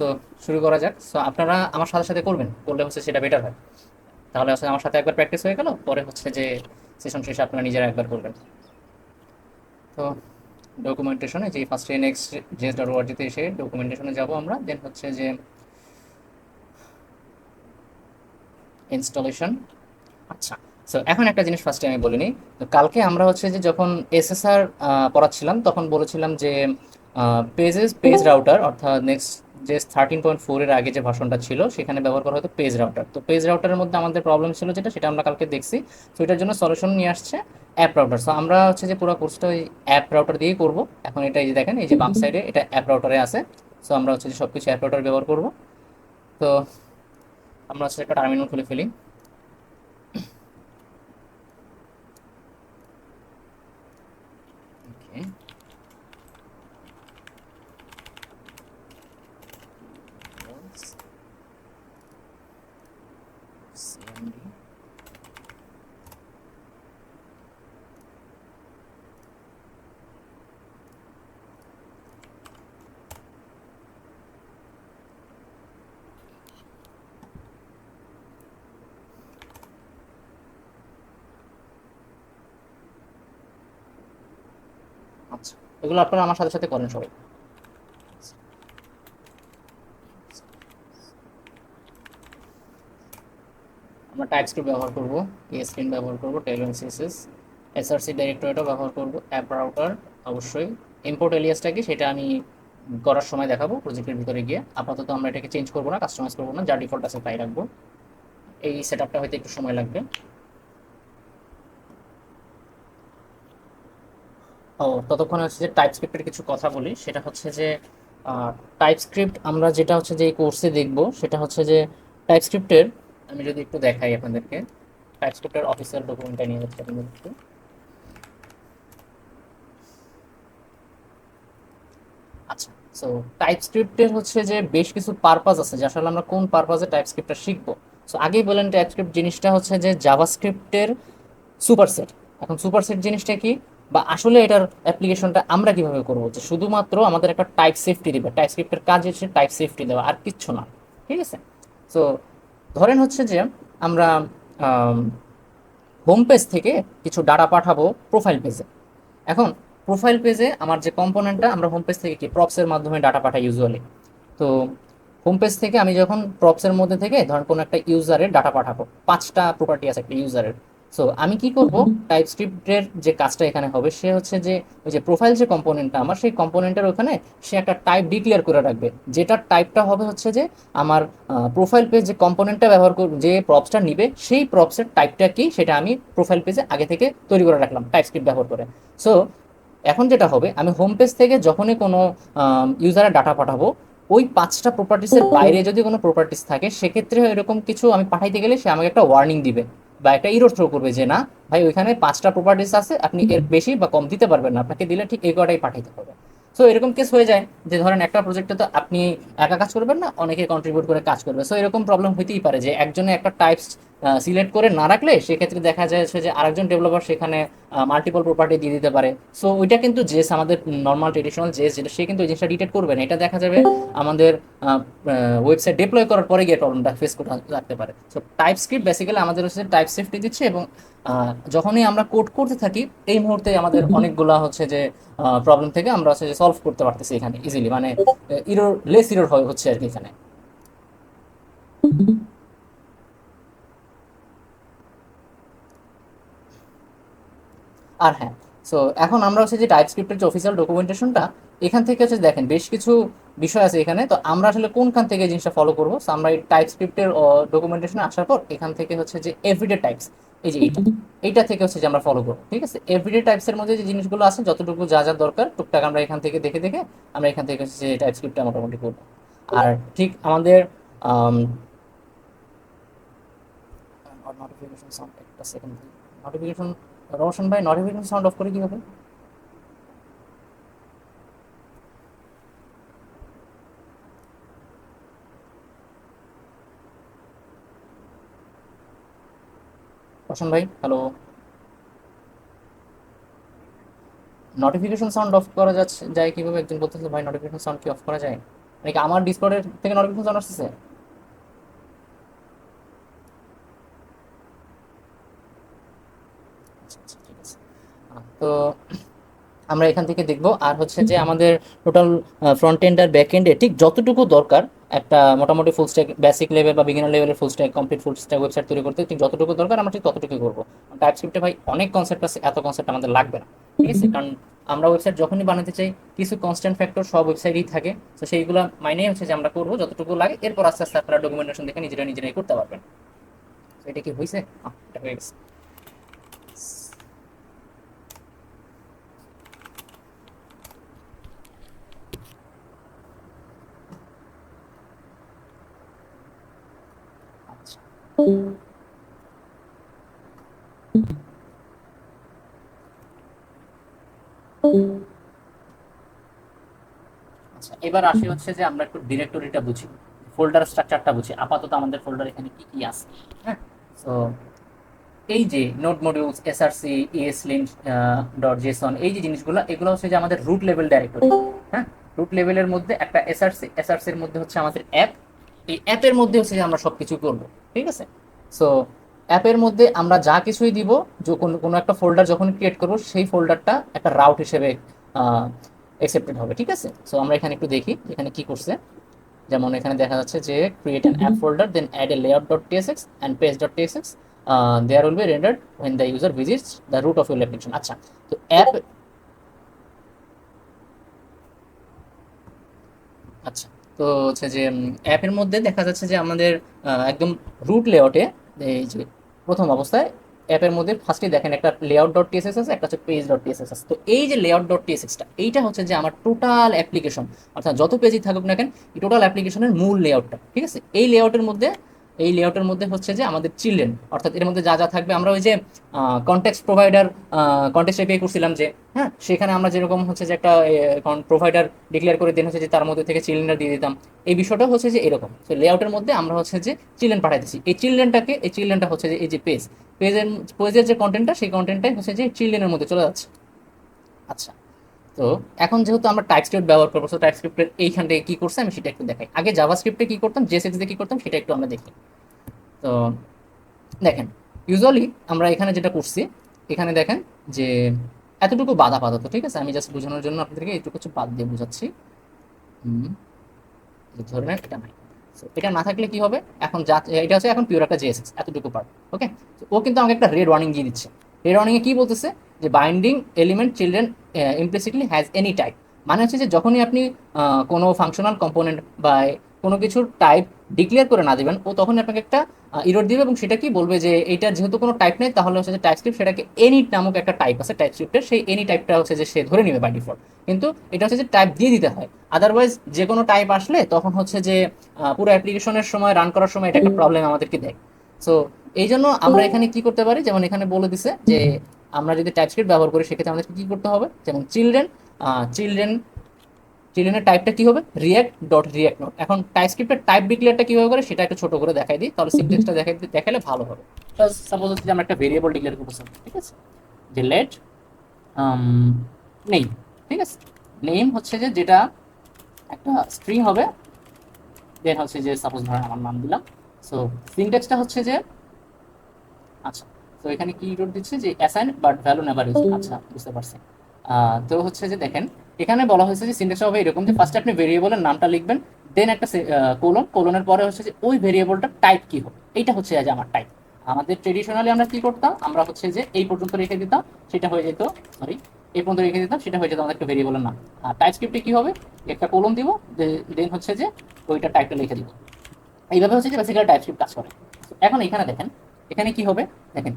So শুরু করা যাক। সো আপনারা আমার সাথে সাথে করবেন, করলে হচ্ছে সেটা বেটার হয়। তাহলে হচ্ছে আমার সাথে একবার প্র্যাকটিস হয়ে গেল, পরে হচ্ছে যে সেশন শেষে আপনারা নিজেরা একবার করবেন। তো ডকুমেন্টেশনে যে ফার্স্টে নেক্সট js.org-তে এসে ডকুমেন্টেশনে যাব আমরা, দেন হচ্ছে যে ইনস্টলেশন। আচ্ছা, সো এখন একটা জিনিস ফার্স্টে আমি বলিনি। তো কালকে আমরা হচ্ছে যে যখন এসএসআর পড়াচ্ছিলাম তখন বলেছিলাম যে পেজ রাউটার অর্থাৎ নেক্সট যে 13.4 এর আগে যে ভার্সনটা ছিল সেখানে ব্যবহার করা হতো পেজ রাউটার। তো পেজ রাউটারের মধ্যে আমাদের প্রবলেম ছিল যেটা, সেটা আমরা কালকে দেখছি। তো এটার জন্য সলিউশন নিয়ে আসছে অ্যাপ রাউটার। সো আমরা হচ্ছে যে পুরো কোর্সটা ওই অ্যাপ রাউটার দিয়েই করবো। এখন এটা এই যে দেখেন, এই যে বাম সাইডে এটা অ্যাপ রাউটারে আছে। সো আমরা হচ্ছে যে সব কিছু অ্যাপ রাউটার ব্যবহার করবো। তো আমরা হচ্ছে একটা টার্মিনাল খুলে ফেলি। ওকে, সিএমডি। আচ্ছা, এগুলো আপনারা আমার সাথে সাথে করেন সবাই। আমরা টাইপস্ক্রিপ্ট ব্যবহার করব, PSCreen ব্যবহার করব, টেলনেট সিএসএস, এসআরসি ডাইরেক্টরিটাও ব্যবহার করব, অ্যাপ রাউটার অবশ্যই। ইম্পোর্ট এলিয়াসটা কি সেটা আমি করার সময় দেখাবো প্রজেক্টের ভিতরে গিয়ে। আপাতত আমরা এটাকে চেঞ্জ করবো না, কাস্টমাইজ করবো না, যা ডিফল্ট আছে তাই রাখবো। এই সেট আপটা হয়তো একটু সময় লাগবে। ও, ততক্ষণে হচ্ছে যে টাইপস্ক্রিপ্টের কিছু কথা বলি। সেটা হচ্ছে যে টাইপস্ক্রিপ্ট আমরা যেটা হচ্ছে যে এই কোর্সে দেখব সেটা হচ্ছে যে টাইপস্ক্রিপ্টের, আমি যদি একটু দেখাই আপনাদেরকে, টাইপস্ক্রিপ্টের অফিসিয়াল ডকুমেন্টটা নিয়ে যাচ্ছে আপনাদের একটু। আচ্ছা, সো টাইপস্ক্রিপ্টের হচ্ছে যে বেশ কিছু পারপাস আছে, যে আসলে আমরা কোন পারপাসে টাইপস্ক্রিপ্টটা শিখবো। সো আগেই বলেন টাইপস্ক্রিপ্ট জিনিসটা হচ্ছে যে জাভাস্ক্রিপ্টের সুপারসেট। এখন সুপারসেট জিনিসটা কি, বা আসলে এটার অ্যাপ্লিকেশনটা আমরা কিভাবে করবো, যে শুধুমাত্র আমাদের একটা টাইপ সেফটি দিবে। টাইপস্ক্রিপ্টের কাজ হচ্ছে টাইপ সেফটি দেওয়া, আর কিচ্ছু না। ঠিক আছে। সো ধরেন হচ্ছে যে আমরা হোম পেজ থেকে কিছু ডাটা পাঠাবো প্রোফাইল পেজে। এখন প্রোফাইল পেজে আমার যে কম্পোনেন্টটা, আমরা হোম পেজ থেকে কি প্রপসের মাধ্যমে ডাটা পাঠাই ইউজুয়ালি। তো হোম পেজ থেকে আমি যখন প্রপসের মধ্যে থেকে ধরেন কোনো একটা ইউজারের ডাটা পাঠাবো, 5টা প্রপার্টি আছে একটা ইউজারের। সো আমি কি করব, টাইপস্ক্রিপ্টের যে কাজটা এখানে হবে সে হচ্ছে যে ওই যে প্রোফাইল যে কম্পোনেন্টটা আমার, সেই কম্পোনেন্টের ওখানে সে একটা টাইপ ডিক্লেয়ার করে রাখবে, যেটার টাইপটা হবে হচ্ছে যে আমার প্রোফাইল পেজ যে কম্পোনেন্টটা ব্যবহার করব, যে প্রপসটা নিবে সেই প্রপসের টাইপটা কি সেটা আমি প্রোফাইল পেজে আগে থেকে তৈরি করে রাখলাম টাইপস্ক্রিপ্ট ব্যবহার করে। সো এখন যেটা হবে, আমি হোম পেজ থেকে যখনই কোনো ইউজারের ডাটা পাঠাবো, ওই 5টা প্রপার্টিসের বাইরে যদি কোনো প্রপার্টিস থাকে সেক্ষেত্রে এরকম কিছু আমি পাঠাইতে গেলে সে আমাকে একটা ওয়ার্নিং দিবে বা একটা ইরর থ্রো করবে যে না ভাই, ওইখানে 5টা প্রপার্টিস আছে, আপনি এর বেশি বা কম দিতে পারবেন না, আপনাকে দিলে ঠিক এই কটাই পাঠাইতে হবে। সো এরকম কেস হয়ে যায় যে ধরেন একটা প্রজেক্টে তো আপনি একা কাজ করবেন না, অনেকে কন্ট্রিবিউট করে কাজ করবে। সো এরকম প্রবলেম হইতেই পারে যে একজনে একটা টাইপস সিলেক্ট করে না রাখলে সেক্ষেত্রে দেখা যায় যে আরেকজন ডেভেলপার সেখানে মাল্টিপল প্রপার্টি দিয়ে দিতে পারে। সো ওইটা কিন্তু জেস আমাদের নর্মাল ট্রেডিশনাল জেস যেটা, সে কিন্তু ওই জিনিসটা ডিটেক্ট করবে না। এটা দেখা যাবে আমাদের ওয়েবসাইট ডিপ্লয় করার পরে গিয়ে প্রবলেমটা ফেস করতে লাগতে পারে। সো টাইপস্ক্রিপ্ট বেসিক্যালি আমাদের হচ্ছে টাইপ সেফটি দিচ্ছে, এবং যখনই আমরা কোড করতে থাকি এই মুহূর্তে আমাদের অনেকগুলা হচ্ছে যে প্রবলেম থেকে আমরা হচ্ছে যে সলভ করতে পারতেছি এখানে ইজিলি, মানে ইরোর লেস ইরোর হচ্ছে আর কি এখানে। আর হ্যাঁ, সো এখন আমরা হচ্ছে যে টাইপস্ক্রিপ্টের যে অফিসিয়াল ডকুমেন্টেশনটা, এখান থেকে হচ্ছে দেখেন বেশ কিছু বিষয় আছে এখানে। তো আমরা আসলে কোনখান থেকে এই জিনিসটা ফলো করবো, সো আমরা এই টাইপস্ক্রিপ্টের ডকুমেন্টেশনে আসার পর এখান থেকে হচ্ছে যে এভরিডে টাইপস, এই যে এইটা থেকে হচ্ছে যে আমরা ফলো করবো। ঠিক আছে, এভরিডে টাইপসের মধ্যে যে জিনিসগুলো আছে যতটুকু যা যা দরকার টুকটাক আমরা এখান থেকে দেখে দেখে আমরা এখান থেকে হচ্ছে যে টাইপস্ক্রিপ্টটা মোটামুটি করবো। আর ঠিক আমাদের নোটিফিকেশন সাউন্ড, একটা সেকেন্ড, নোটিফিকেশন, রোশন ভাই নোটিফিকেশন সাউন্ড অফ করে কিভাবে? রোশন ভাই হ্যালো, নোটিফিকেশন সাউন্ড অফ করা যায় কিভাবে? একজন বলতেছে ভাই নোটিফিকেশন সাউন্ড কি অফ করা যায়? মানে কি আমার ডিসকর্ডের থেকে নোটিফিকেশন আসতেছে? আচ্ছা আচ্ছা, ঠিক আছে। তো আমরা এখান থেকে দেখব। আর হচ্ছে যে আমাদের টোটাল ফ্রন্ট এন্ড আর ব্যাক এন্ডে ঠিক যতটুকু দরকার একটা মোটামুটি ফুল স্ট্যাক বেসিক লেভেল বা বিগিনার লেভেলের full stack complete full stack website তৈরি করতে ঠিক যতটুকু দরকার আমরা ঠিক ততটুকুই করবো। টাইপস্ক্রিপ্টে ভাই অনেক কনসেপ্ট আছে, এত কনসেপ্ট আমাদের লাগবে না, ঠিক আছে? কারণ আমরা ওয়েবসাইট যখনই বানাতে চাই কিছু কনস্ট্যান্ট ফ্যাক্টর সব ওয়েবসাইটেই থাকে, তো সেইগুলো মাইনেই হচ্ছে যে আমরা করবো যতটুকু লাগে, এরপর আস্তে আস্তে আপনারা ডকুমেন্টেশন দেখে নিজেরাই করতে পারবেন। তো এটা কি হয়েছে? এটা হয়ে গেছে। আচ্ছা আচ্ছা, এবার আসি হচ্ছে যে আমরা একটু ডিরেক্টরিটা বুঝি, ফোল্ডার স্ট্রাকচারটা বুঝি। আপাতত আমাদের ফোল্ডার এখানে কি কি আছে। হ্যাঁ, তো এই যে node modules, SRC, ESLint dot JSON, এই যে জিনিসগুলো এগুলো হচ্ছে যে আমাদের রুট লেভেল ডাইরেক্টরি। হ্যাঁ, রুট লেভেলের মধ্যে একটা এসআরসির মধ্যে হচ্ছে আমাদের অ্যাপ। এই অ্যাপের মধ্যে হচ্ছে যে আমরা সব কিছু করবো, ঠিক আছে? সো অ্যাপের মধ্যে আমরা যা কিছুই দিব, যে কোনো কোনো একটা ফোল্ডার যখন ক্রিয়েট করবো সেই ফোল্ডারটা একটা রাউট হিসেবে অ্যাকসেপ্টেড হবে, ঠিক আছে? সো আমরা এখানে একটু দেখি এখানে কি করছে। যেমন এখানে দেখা যাচ্ছে যে create an app folder then add a layout dot TSX and page dot TSX there will be rendered when the user visits the root of your application। আচ্ছা, তো অ্যাপ, আচ্ছা, তো হচ্ছে যে অ্যাপের মধ্যে দেখা যাচ্ছে যে আমাদের একদম রুট লেআউটে এই যে প্রথম অবস্থায় অ্যাপের মধ্যে ফার্স্টে দেখেন একটা লেআউট ডট টিএসএস আছে, একটা হচ্ছে পেজ ডট টিএসএস আছে। তো এই যে লেআউট ডট টিএসএসটা এইটা হচ্ছে যে আমার টোটাল অ্যাপ্লিকেশন, অর্থাৎ যত পেজই থাকুক না কেন এই টোটাল অ্যাপ্লিকেশনের মূল লেআউটটা, ঠিক আছে? এই লেআউটের মধ্যে হচ্ছে যে আমাদের চিলড্রেন, অর্থাৎ এর মধ্যে যা যা থাকবে আমরা ওই যে কনটেক্সট প্রোভাইডার, কনটেক্সট এপিআই করছিলাম যে, হ্যাঁ, সেখানে আমরা যেরকম হচ্ছে যে একটা প্রোভাইডার ডিক্লেয়ার করে দেন হচ্ছে যে তার মধ্যে থেকে চিলড্রেনটা দিয়ে দিতাম। এই বিষয়টা হচ্ছে যে এরকম। তো লেআউটের মধ্যে আমরা হচ্ছে যে চিলড্রেন পাঠাইতেছি, এই চিলড্রেনটা হচ্ছে যে এই যে পেজের যে কন্টেন্টটা সেই কন্টেন্টটাই হচ্ছে যে চিলড্রেনের মধ্যে চলে যাচ্ছে। আচ্ছা, তো এখন যেহেতু আমরা টাইপস্ক্রিপ্ট ব্যবহার করবো, তো টাইপস্ক্রিপ্টের এইখান থেকে কি করছে আমি সেটা একটু দেখাই। আগে জাভাস্ক্রিপ্টে কি করতাম, জেএসএক্স দিয়ে কি করতাম সেটা একটু আমরা দেখি। তো দেখেন, ইউজুয়ালি আমরা এখানে যেটা করছি, এখানে দেখেন যে এতটুকু বাধা পাতা, ঠিক আছে? আমি জাস্ট বোঝানোর জন্য আপনাদেরকে এইটুকু কিছু বাদ দিয়ে বোঝাচ্ছি। হুম, ধরে নেন এটা নাই। So, এটা না থাকলে কি হবে, এখন যা এটা হচ্ছে এখন পিওর একটা জেএসএক্স এতটুকু পার্ট। ওকে, ও কিন্তু আমাকে একটা রেড ওয়ার্নিং দিয়ে দিচ্ছে। রেড ওয়ার্নিং এ কি বলতেছে যে binding element children implicitly has any type. মানে হচ্ছে যে যখনই আপনি কোনো ফাংশনাল কম্পোনেন্ট বা কোনো কিছুর টাইপ ডিক্লেয়ার করে না দিবেন, ও তখন আপনাকে একটা ইরর দিবে, এবং সেটা কি বলবে যে এইটা যেহেতু কোনো টাইপ নেই তাহলে হচ্ছে যে টাইপস্ক্রিপ্ট সেটাকে এনি নামক একটা টাইপ আছে টাইপস্ক্রিপ্টের, সেই এনি টাইপটা হচ্ছে যে সে ধরে নেবে বাই ডিফল্ট। কিন্তু এটা হচ্ছে যে টাইপ দিয়ে দিতে হয়, আদারওয়াইজ যে কোনো টাইপ আসলে তখন হচ্ছে যে পুরো অ্যাপ্লিকেশনের সময় রান করার সময় এটা একটা প্রবলেম আমাদেরকে দেয়। সো এই জন্য আমরা এখানে কি করতে পারি, যেমন এখানে বলে দিছে যে আমরা যদি টাইপস্ক্রিপ্ট ব্যবহার করি সেক্ষেত্রে আমাদেরকে কি করতে হবে, যেমন চিলড্রেন চিলড্রেনের টাইপটা কি হবে, রিয়াক্ট ডট রিয়াক্ট নোট। এখন টাইপস্ক্রিপ্টের টাইপ ডিক্লেয়ারটা কিভাবে করে সেটা একটু ছোট করে দেখাই দিই, তাহলে সিনট্যাক্সটা দেখালে ভালো হবে। সাপোজ হচ্ছে যে আমরা একটা ভেরিয়েবল ডিক্লেয়ার করবো, ঠিক আছে? যে লেট নেম, ঠিক আছে? নেম হচ্ছে যে যেটা একটা স্ট্রিং হবে, দেন হচ্ছে যে সাপোজ ধরেন আমার নাম দিলাম। সো সিনট্যাক্সটা হচ্ছে যে, আচ্ছা, তো এখানে কি রোড দিচ্ছে যে assign but value never use. আচ্ছা, বুঝতে পারছি। তো হচ্ছে যে দেখেন এখানে বলা হয়েছে যে সিনট্যাক্সটা হবে এরকম যে ফার্স্টে আপনি ভেরিয়েবলের নামটা লিখবেন, দেন একটা কোলনের পরে হচ্ছে যে ওই ভেরিয়েবলটার টাইপ কি হবে, এইটা হচ্ছে যে আমার টাইপ। আমাদের ট্রেডিশনালি আমরা কি করতাম, আমরা হচ্ছে যে এই পর্যন্ত রেখে দিতাম, সেটা হয়ে যেত, সরি, এই পর্যন্ত রেখে দিতাম, সেটা হয়ে যেত আমাদের একটা ভেরিয়েবলের নাম। আর টাইপ স্ক্রিপ্টে কি হবে, একটা কোলন দিব, দেন হচ্ছে যে ওইটা টাইপটা লিখে দিব। এইভাবে হচ্ছে যে বেসিক্যালি টাইপস্ক্রিপ্ট কাজ করে। এখন এখানে দেখেন, এখানে কি হবে, দেখেন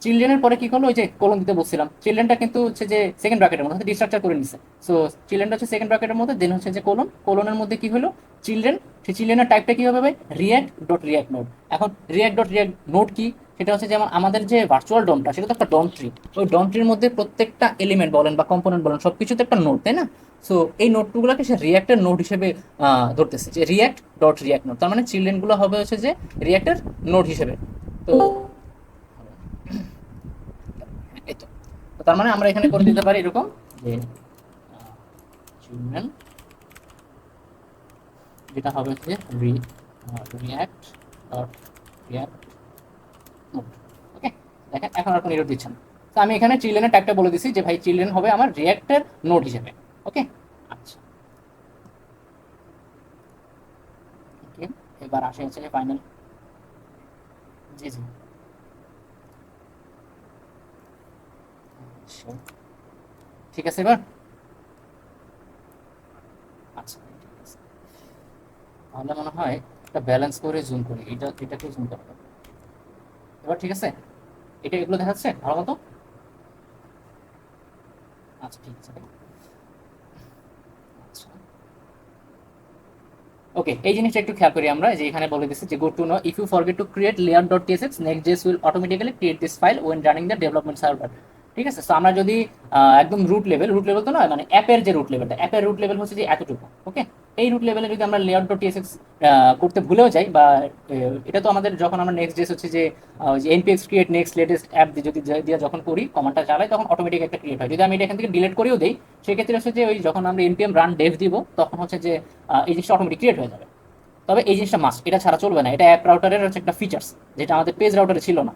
চিলড্রেনের পরে কি করলো, ওই যে কোলন দিতে বলছিলাম, চিলড্রেনটা কিন্তু হচ্ছে যে সেকেন্ড ব্র্যাকেটের মধ্যে ডিস্ট্রাকচার করে নিচ্ছে। সো চিলড্রেনটা হচ্ছে সেকেন্ড ব্র্যাকেটের মধ্যে, দেন হচ্ছে যে কোলনের মধ্যে কি হলো চিলড্রেন, সেই চিলড্রেনের টাইপটা কি হবে ভাই, রিয়াক্ট ডট রিয়াক্ট নোড। এখন রিয়াক্ট ডট রিয়াক্ট নোড কি, সেটা হচ্ছে যেমন আমাদের যে ভার্চুয়াল ডমটা সেটা তো একটা ডম ট্রি, ওই ডম ট্রির মধ্যে প্রত্যেকটা এলিমেন্ট বলেন বা কম্পোনেন্ট বলেন সব কিছুতে একটা নোড, তাই না? সো এই নোটগুলোকে সে রিয়াক্টের নোড হিসেবে ধরতেছে, যে রিয়াক্ট ডট রিয়াক্ট নোড, তার মানে চিলড্রেনগুলো হবে হচ্ছে যে রিয়াক্টের নোড হিসেবে। তো এই তো, তো তার মানে আমরা এখানে করে দিতে পারি এরকম যে চিলড্রেন যেটা হবে হচ্ছে রিয়াক্ট ডট রিয়াক্ট নোট। ওকে, দেখেন এখন আর কোনো এরর দিচ্ছে না। তো আমি এখানে চিলড্রেনের ট্যাগটা বলে দিছি যে ভাই চিলড্রেন হবে আমার রিয়াক্টের নোট হিসেবে। ওকে, আচ্ছা ওকে, এবার আসে হচ্ছে যে ফাইনাল। জি জি, sure. ঠিক আছে এবার। আচ্ছা ঠিক আছে, তাহলে মনে হয় এটা ব্যালেন্স করে জুম করি, এটাকে জুম করা হবে। এবার ঠিক আছে, এটা এগুলো দেখাচ্ছে ভালো মতো। আচ্ছা ঠিক আছে, আচ্ছা ওকে, এই জিনিসটা একটু খেয়াল করি আমরা, যে এখানে বলে দিচ্ছি যে good to know if you forget to create layer dot TSX Next JS will automatically create this file when running the development server. ঠিক আছে, তো আমরা যদি একদম রুট লেভেল তো নয়, মানে অ্যাপের যে রুট লেভেলটা, অ্যাপের রুট লেভেল হচ্ছে যে এতটুকু। ওকে, এই রুট লেভেলে যদি আমরা লেয়ার ডট টিএসএক্স করতে ভুলেও যাই, বা এটা তো আমাদের যখন আমরা নেক্সট.জেএস হচ্ছে যে এনপিএক্স ক্রিয়েট নেক্সট লেটেস্ট অ্যাপ যদি দিয়ে যখন করি কমান্ডটা চালাই, তখন অটোমেটিক একটা ক্রিয়েট হয়। যদি আমি এটা এখান থেকে ডিলিট করেও দিই, সেক্ষেত্রে হচ্ছে যে ওই যখন আমরা npm রান ডেভ দিব, তখন হচ্ছে যে এই জিনিসটা অটোমেটিক ক্রিয়েট হয়ে যাবে। তবে এই জিনিসটা মাস্ট, এটা ছাড়া চলবে না, এটা অ্যাপ রাউটারের হচ্ছে একটা ফিচার্স, যেটা আমাদের পেজ রাউটারে ছিল না।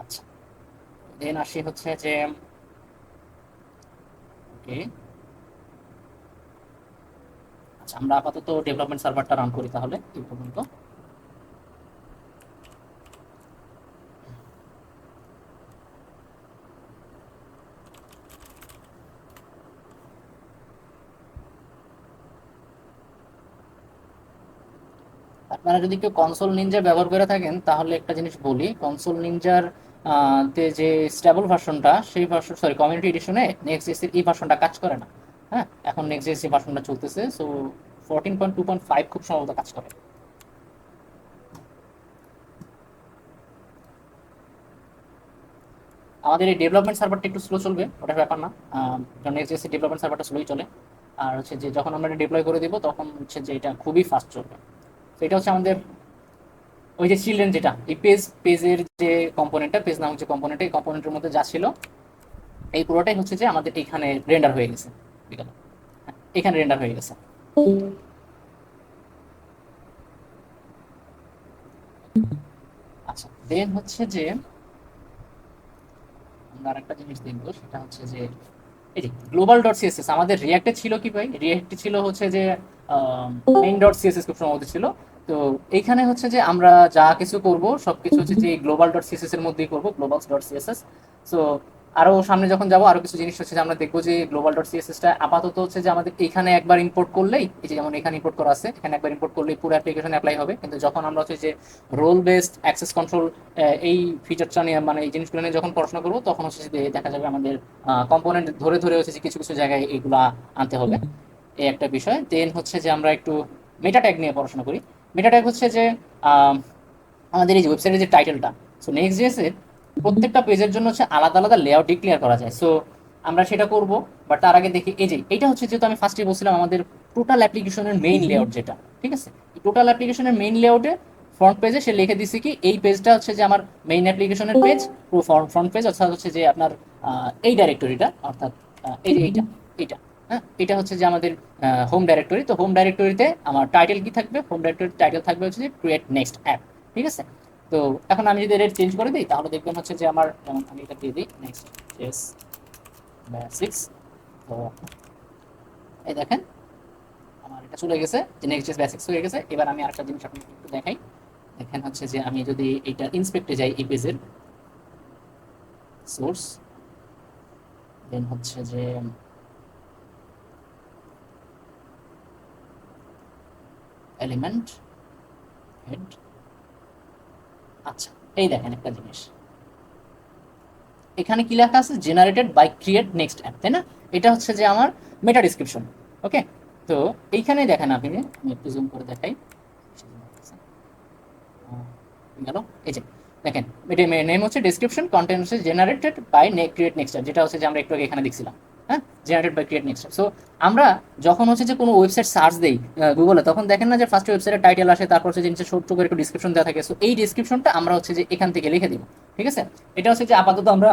আচ্ছা, দেন আসি হচ্ছে যে ওকে, আচ্ছা আমরা আপাতত ডেভেলপমেন্ট সার্ভারটা রান করি তাহলে এই পর্যন্ত। আপনারা যদি কেউ কনসোল নিনজা ব্যবহার করে থাকেন, তাহলে একটা জিনিস বলি, কনসোল নিনজার তে যে স্টেবল ভার্সনটা, সেই ভার্সন সরি কমিউনিটি এডিশনে নেক্সট জেএস এর এই ভার্সনটা কাজ করে না। হ্যাঁ, এখন নেক্সট জেএস এই ভার্সনটা চলতেছে, সো 14.2.5 খুব সম্ভবত কাজ করে। আমাদের এই ডেভেলপমেন্ট সার্ভারটা একটু স্লো চলবে, ওটার ব্যাপার না, কারণ নেক্সট ডেভেলপমেন্ট সার্ভারটা স্লোই চলে। আর হচ্ছে যে যখন আমরা ডিপ্লয় করে দিব, তখন হচ্ছে যে এটা খুবই ফাস্ট চলবে। তো এটা হচ্ছে আমাদের ওই যে চিলড্রেন, যেটা এই পেজের যে কম্পোনেন্টটা, পেজ নামক যে কম্পোনেন্ট, এই কম্পোনেন্টের মধ্যে যা ছিল, এই পুরোটাই হচ্ছে যে আমাদের এখানে রেন্ডার হয়ে গেছে। হ্যাঁ, এখানে রেন্ডার হয়ে গেছে। আচ্ছা, দেন হচ্ছে যে আমরা আরেকটা জিনিস দেখবো, সেটা হচ্ছে যে এই যে গ্লোবাল ডট সিএসএস আমাদের রিয়াক্টে ছিল কি ভাই, রিয়াক্টে ছিল হচ্ছে যে মেইন ডট সিএসএস খুব সম্ভবত ছিল। তো এইখানে হচ্ছে যে আমরা যা কিছু করব সবকিছু হচ্ছে যে গ্লোবাল ডট সিএসএস এর মধ্যেই করব, গ্লোবাল ডট সিএসএস। সো আরো সামনে যখন যাব, আরো কিছু জিনিস হচ্ছে যে আমরা দেখবো যে গ্লোবাল ডট সিএসএসটা আপাতত হচ্ছে যে আমাদের এখানে একবার ইম্পোর্ট করলেই, এই যে যেমন এখানে ইম্পোর্ট করা আছে, এখানে একবার ইম্পোর্ট করলেই পুরো অ্যাপ্লিকেশন অ্যাপ্লাই হবে। কিন্তু যখন আমরা হচ্ছে যে রোল বেসড অ্যাক্সেস কন্ট্রোল এই ফিচারটা নিয়ে, মানে এই জিনিসগুলো নিয়ে যখন পড়াশোনা করবো, তখন হচ্ছে যে দেখা যাবে আমাদের কম্পোনেন্ট ধরে ধরে হচ্ছে যে কিছু কিছু জায়গায় এইগুলা আনতে হবে। এই একটা বিষয়। দেন হচ্ছে যে আমরা একটু মেটা ট্যাগ নিয়ে পড়াশোনা করি। মেটা ট্যাগ হচ্ছে যে আহ, আমাদের এই যে ওয়েবসাইটের যে টাইটেলটা, সো নেক্সট জেএসের প্রত্যেকটা পেজের জন্য হচ্ছে আলাদা আলাদা লেআউট ডিক্লেয়ার করা যায়। সো আমরা সেটা করব, বাট তার আগে দেখি এই যে এইটা হচ্ছে, যেহেতু আমি ফার্স্টে বলছিলাম আমাদের টোটাল অ্যাপ্লিকেশনের মেইন লেআউট যেটা, ঠিক আছে, টোটাল অ্যাপ্লিকেশনের মেইন লেআউটে ফ্রন্ট পেজে সে লিখে দিছে কি এই পেজটা হচ্ছে যে আমার মেইন অ্যাপ্লিকেশনের পেজ, পুরো ফ্রন্ট পেজ, অর্থাৎ হচ্ছে যে আপনার এই ডাইরেক্টরিটা, অর্থাৎ এই যে এইটা, হ্যাঁ, এটা হচ্ছে যে আমাদের হোম ডাইরেক্টরি। তো হোম ডাইরেক্টরিতে আমার টাইটেল কি থাকবে, হোম ডাইরেক্টরির টাইটেল থাকবে হচ্ছে যে ক্রিয়েট নেক্সট অ্যাপ। ঠিক আছে, তো এখন আমি যদি রেট চেঞ্জ করে দিই, তাহলে দেখবেন হচ্ছে যে আমার, যেমন আমি এটা দিয়ে দিই নেক্সট জেএস বেসিক্স, তো এই দেখেন আমার এটা চলে গেছে, যে নেক্সট জেএস বেসিক্স হয়ে গেছে। এবার আমি আরেকটা জিনিস আপনাকে একটু দেখাই। দেখেন হচ্ছে যে আমি যদি এইটা ইন্সপেক্টে যাই, এই পেজের সোর্স, দেন হচ্ছে যে এলিমেন্ট হেড, আচ্ছা এই দেখেন একটা জিনিস, এখানে কি লেখা আছে, generated by create next app, তাই না? এটা হচ্ছে যে আমার মেটা ডিসক্রিপশন। ওকে, তো এইখানে দেখেন, আপনি আমি একটু জুম করে দেখাই, গেল, এই যে দেখেন, এটা নেম হচ্ছে ডেসক্রিপশন, কন্টেন্ট হচ্ছে generated by create next app, যেটা হচ্ছে যে আমরা একটু আগে এখানে দেখছিলাম। হ্যাঁ, generated by create next app. So আমরা যখন হচ্ছে যে কোনো ওয়েবসাইট সার্চ দিই গুগলে, তখন দেখেন না যে ফার্স্ট ওয়েবসাইটের টাইটেল আসে, তারপর হচ্ছে যে নিচে ছোট্ট করে একটু ডিসক্রিপশন দেওয়া থাকে। সো এই ডিসক্রিপশনটা আমরা হচ্ছে যে এখান থেকে লিখে দিব। ঠিক আছে, এটা হচ্ছে যে আপাতত আমরা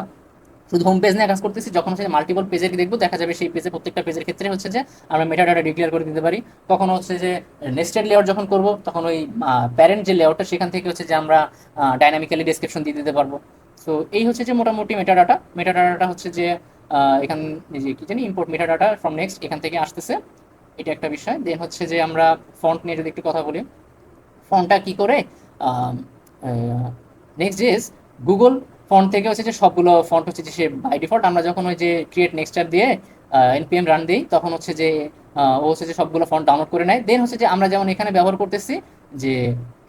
শুধু হোম পেজ নিয়ে কাজ করতেছি, যখন হচ্ছে মাল্টিপল পেজের দেখবো দেখা যাবে সেই পেজে প্রত্যেকটা পেজের ক্ষেত্রে হচ্ছে যে আমরা মেটা ডাটা ডিক্লেয়ার করে দিতে পারি। কখনো হচ্ছে যে নেস্টেড লেআউট যখন করব তখন ওই প্যারেন্ট যে লেআউটটা সেখান থেকে হচ্ছে যে আমরা ডাইনামিক্যালি ডেসক্রিপশন দিয়ে দিতে পারবো। সো এই হচ্ছে যে মোটামুটি মেটা ডাটা। মেটা ডাটাটা হচ্ছে যে এখান যে কি জানি import meta data from next এখান থেকে আসতেছে, এটা একটা বিষয়। দেন হচ্ছে যে আমরা ফন্ট নিয়ে যদি একটু কথা বলি, ফন্টটা কি করে নেক্সট জেস গুগল ফন্ট থেকে হচ্ছে যে সবগুলো ফন্ট হচ্ছে যে সে বাই ডিফল্ট আমরা যখন ওই যে ক্রিয়েট নেক্সটার দিয়ে npm রান দিই তখন হচ্ছে যে ও হচ্ছে যে সবগুলো ফন্ট ডাউনলোড করে নেয়। দেন হচ্ছে যে আমরা যেমন এখানে ব্যবহার করতেছি যে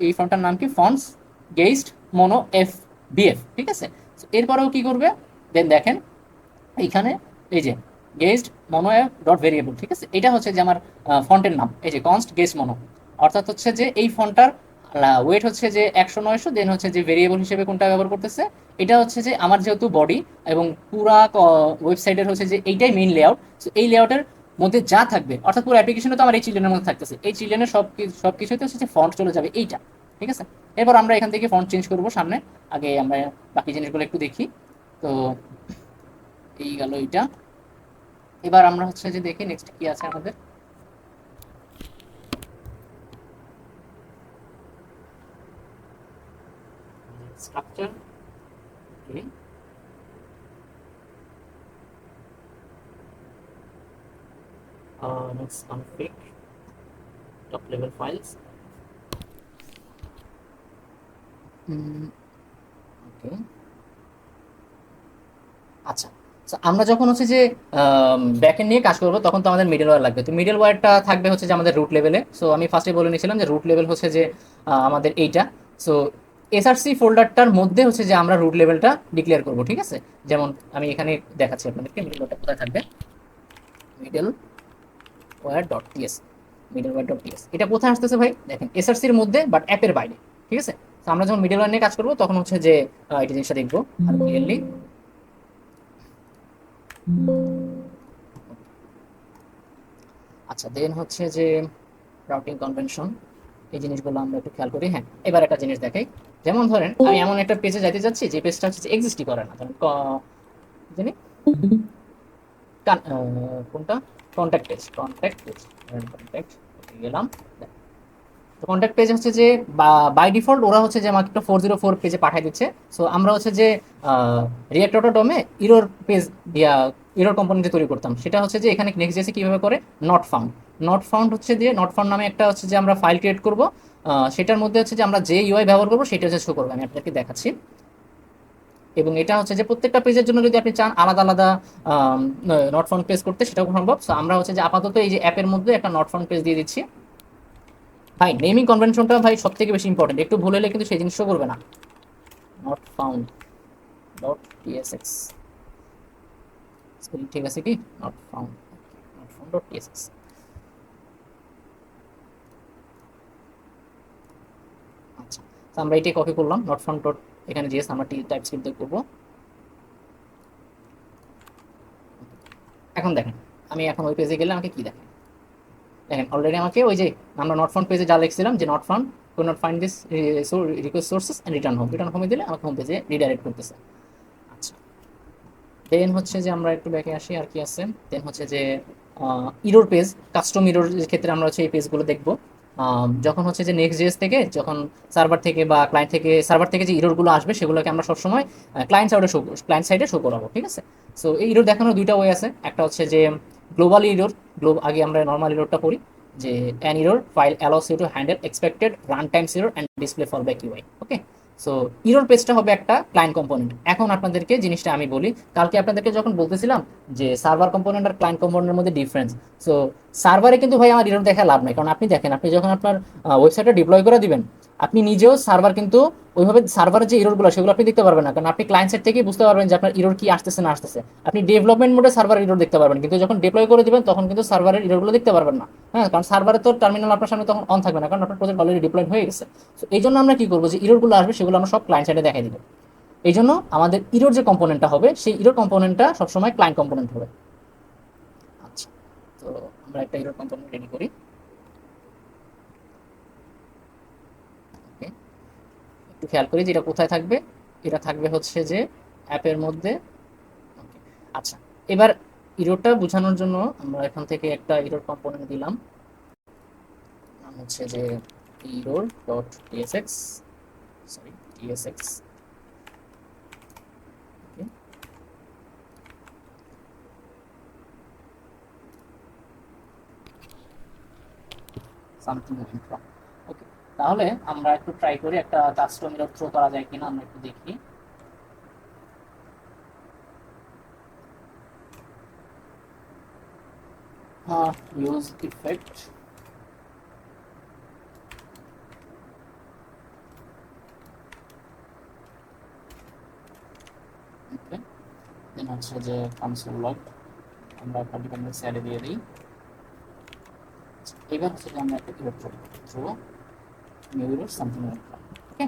এই ফন্টটার নাম কি ফন্টস গেইস্ট মোনো এফ বিএফ, ঠিক আছে। So এরপরেও কি করবে, দেন দেখেন এইখানে এই যে গেস্ট মনো ডট ভেরিয়েবল, ঠিক আছে, এটা হচ্ছে যে আমার ফন্টের নাম, এই যে কনস্ট গেস্ট মনো। অর্থাৎ হচ্ছে যে এই ফন্টটার ওয়েট হচ্ছে যে 100 900, দেন হচ্ছে যে ভেরিয়েবল হিসেবে কোনটা ব্যবহার করতেছে, এটা হচ্ছে যে আমার যেহেতু বডি এবং পুরা ওয়েবসাইটের হচ্ছে যে এইটাই মেইন লেআউট। সো এই লেআউটের মধ্যে যা থাকবে অর্থাৎ পুরো অ্যাপ্লিকেশনে তো আমার এই চিলড্রেনের মধ্যে থাকতেছে, এই চিলড্রেনের সব কিছুতে হচ্ছে যে ফন্ট চলে যাবে এইটা, ঠিক আছে। এরপর আমরা এখান থেকে ফন্ট চেঞ্জ করব সামনে, আগে আমরা বাকি জিনিসগুলো একটু দেখি। তো এই গেল এইটা। এবার আমরা হচ্ছে যে দেখি নেক্সট কি আছে আমাদের। Structure, okay, next config top level files, okay. আচ্ছা, তো আমরা যখন হচ্ছে যে ব্যাকএন্ড নিয়ে কাজ করবো তখন তো আমাদের মিডল ওয়্যার লাগবে। তো মিডল ওয়্যারটা থাকবে হচ্ছে যে আমাদের রুট লেভেলে। সো আমি ফার্স্টে বলে নিয়েছিলাম যে রুট লেভেল হচ্ছে যে আমাদের এইটা। সো এসআরসি ফোল্ডারটার মধ্যে হচ্ছে যে আমরা রুট লেভেলটা ডিক্লেয়ার করবো, ঠিক আছে। যেমন আমি এখানে দেখাচ্ছি আপনাদেরকে মিডল ওয়্যারটা কোথায় থাকবে, middleware dot TS, middleware dot TS এটা কোথায় আসতেছে ভাই, দেখেন এসআরসির মধ্যে বাট অ্যাপের বাইরে, ঠিক আছে। তো আমরা যখন মিডল ওয়্যার নিয়ে কাজ করবো তখন হচ্ছে যে এটা জিনিসটা দেখবো আর ক্লিয়ারলি। আচ্ছা, দেন হচ্ছে যে রাউটিং কনভেনশন, এই জিনিসগুলো আমরা একটু খেয়াল করি। হ্যাঁ, এবার একটা জিনিস দেখাই, যেমন ধরেন আমি এমন একটা পেজে যাইতে যাচ্ছি যে পেজটা হচ্ছে এক্সিস্টই করে না, ধরেন জানি কোনটা, contact page, contact page, contact গেলাম। তো কন্ট্যাক্ট পেজ হচ্ছে যে বাই ডিফল্ট ওরা হচ্ছে যে আমাকে একটা 404 পেজে পাঠিয়ে দিচ্ছে। সো আমরা হচ্ছে যে রিয়াক্ট অটোডমে ইরোর পেজ দিয়া ইরোর কম্পোনেন্ট তৈরি করতাম, সেটা হচ্ছে যে এখানে নেক্সট জেসে কীভাবে করে নট ফাউন্ড, নট ফাউন্ড হচ্ছে যে নট ফাউন্ড নামে একটা হচ্ছে যে আমরা ফাইল ক্রিয়েট করব, সেটার মধ্যে হচ্ছে যে আমরা যে ইউআই ব্যবহার করবো সেটা হচ্ছে শো করবো, আমি আপনাকে দেখাচ্ছি। এবং এটা হচ্ছে যে প্রত্যেকটা পেজের জন্য যদি আপনি চান আলাদা আলাদা নট ফাউন্ড পেজ করতে সেটাও সম্ভব। সো আমরা হচ্ছে যে আপাতত এই যে অ্যাপের মধ্যে একটা নট ফাউন্ড পেজ দিয়ে দিচ্ছি। ভাই নেমিং কনভেনশনটা ভাই সব থেকে বেশি ইম্পর্টেন্ট, একটু ভুল হলে কিন্তু সেই জিনিসটা করবে না। Not found dot TSX, spelling ঠিক আছে কি, not found, not found dot TSX. আচ্ছা, তো আমরা এটাই কপি করলাম, নট ফাউন্ড ডট, এখানে জিএস আমরা টাইপ স্ক্রিপ্ট দিয়ে করবো। এখন দেখেন আমি এখন ওই পেজে গেলে আমাকে কি দেখেন, দেখেন অলরেডি আমাকে ওই যে আমরা নট ফাউন্ড পেজে যা লিখছিলাম যে not found code not find this request sources and return home, return হোমে দিলে আমাকে হোম পেজে রিডাইরেক্ট করতেছে। আচ্ছা, দেন হচ্ছে যে আমরা একটু ব্যাকে আসি, আর কি আছে, দেন হচ্ছে যে ইরোর পেজ, কাস্টম ইরোর ক্ষেত্রে আমরা হচ্ছে এই পেজগুলো দেখবো। যখন হচ্ছে যে নেক্সট জেএস থেকে যখন সার্ভার থেকে বা সার্ভার থেকে যে ইরোরগুলো আসবে সেগুলোকে আমরা সবসময় ক্লায়েন্ট সাইডে শো করাবো, ঠিক আছে। সো এই ইরোর দেখানোর দুইটা ওয়ে আছে, একটা হচ্ছে যে গ্লোবাল ইরোর, আগে আমরা নর্মাল ইরোরটা করি যে an error file allows you to handle expected run times error and display fallback UI, okay. So error পেজটা হবে একটা ক্লায়েন্ট কম্পোনেন্ট। এখন আপনাদেরকে জিনিসটা আমি বলি, কালকে আপনাদেরকে যখন বলতেছিলাম যে সার্ভার কম্পোনেন্ট আর ক্লায়েন্ট কম্পোনেন্টের মধ্যে ডিফারেন্স। সো সার্ভারে কিন্তু ভাই আমার ইরোর দেখা লাভ নাই, কারণ আপনি দেখেন আপনি যখন আপনার ওয়েবসাইটে ডিপ্লয় করে দিবেন আপনি নিজেও সার্ভার কিন্তু ওইভাবে সার্ভারের যে ইরোরগুলো সেগুলো আপনি দেখতে পারবেন না, কারণ আপনি ক্লায়েন্ট সাইড থেকেই বুঝতে পারবেন যে আপনার ইরোর কি আসতেছে না আসতেছে। আপনি ডেভেলপমেন্ট মোডে সার্ভারের ইরোর দেখতে পারবেন, কিন্তু যখন ডিপ্লয় করে দিবেন তখন কিন্তু সার্ভারের ইরোরগুলো দেখতে পারবেন না। হ্যাঁ, কারণ সার্ভারে তো টার্মিনাল আপনার সামনে তখন অন থাকবে না, কারণ আপনার প্রজেক্ট অলরেডি ডিপ্লয়েড হয়ে গেছে। তো এই জন্য আমরা কি করবো, যে ইরোরগুলো আসবে সেগুলো আমরা সব ক্লায়েন্ট সাইডে দেখাই দিব। এই জন্য আমাদের ইরোর যে কম্পোনেন্টটা হবে সেই ইরোর কম্পোনেন্টটা সবসময় ক্লায়েন্ট কম্পোনেন্ট হবে। আচ্ছা, তো আমরা একটা ইরোর কম্পোনেন্ট রেডি করি। ওকে, একটু খেয়াল করি যে এটা কোথায় থাকবে, এটা থাকবে হচ্ছে যে অ্যাপের মধ্যে আচ্ছা, এবার ইরোরটা বোঝানোর জন্য আমরা এখান থেকে একটা ইরোর কম্পোনেন্ট দিলাম, নাম হচ্ছে যে error dot TSX, sorry TSX, something went wrong. Okay, তাহলে আমরা একটু ট্রাই করি একটা কাস্টম ইরোর থ্রো করা যায় কিনা, আমরা একটু দেখি। ইউজ ইফেক্ট, ওকে, দেন হচ্ছে যে কনসোল লগ আমরা একটা ডিপেন্ডেন্সি অ্যাডে দিয়ে দিই। এবার হচ্ছে যে আমরা একটা error throw new error something went wrong. Okay,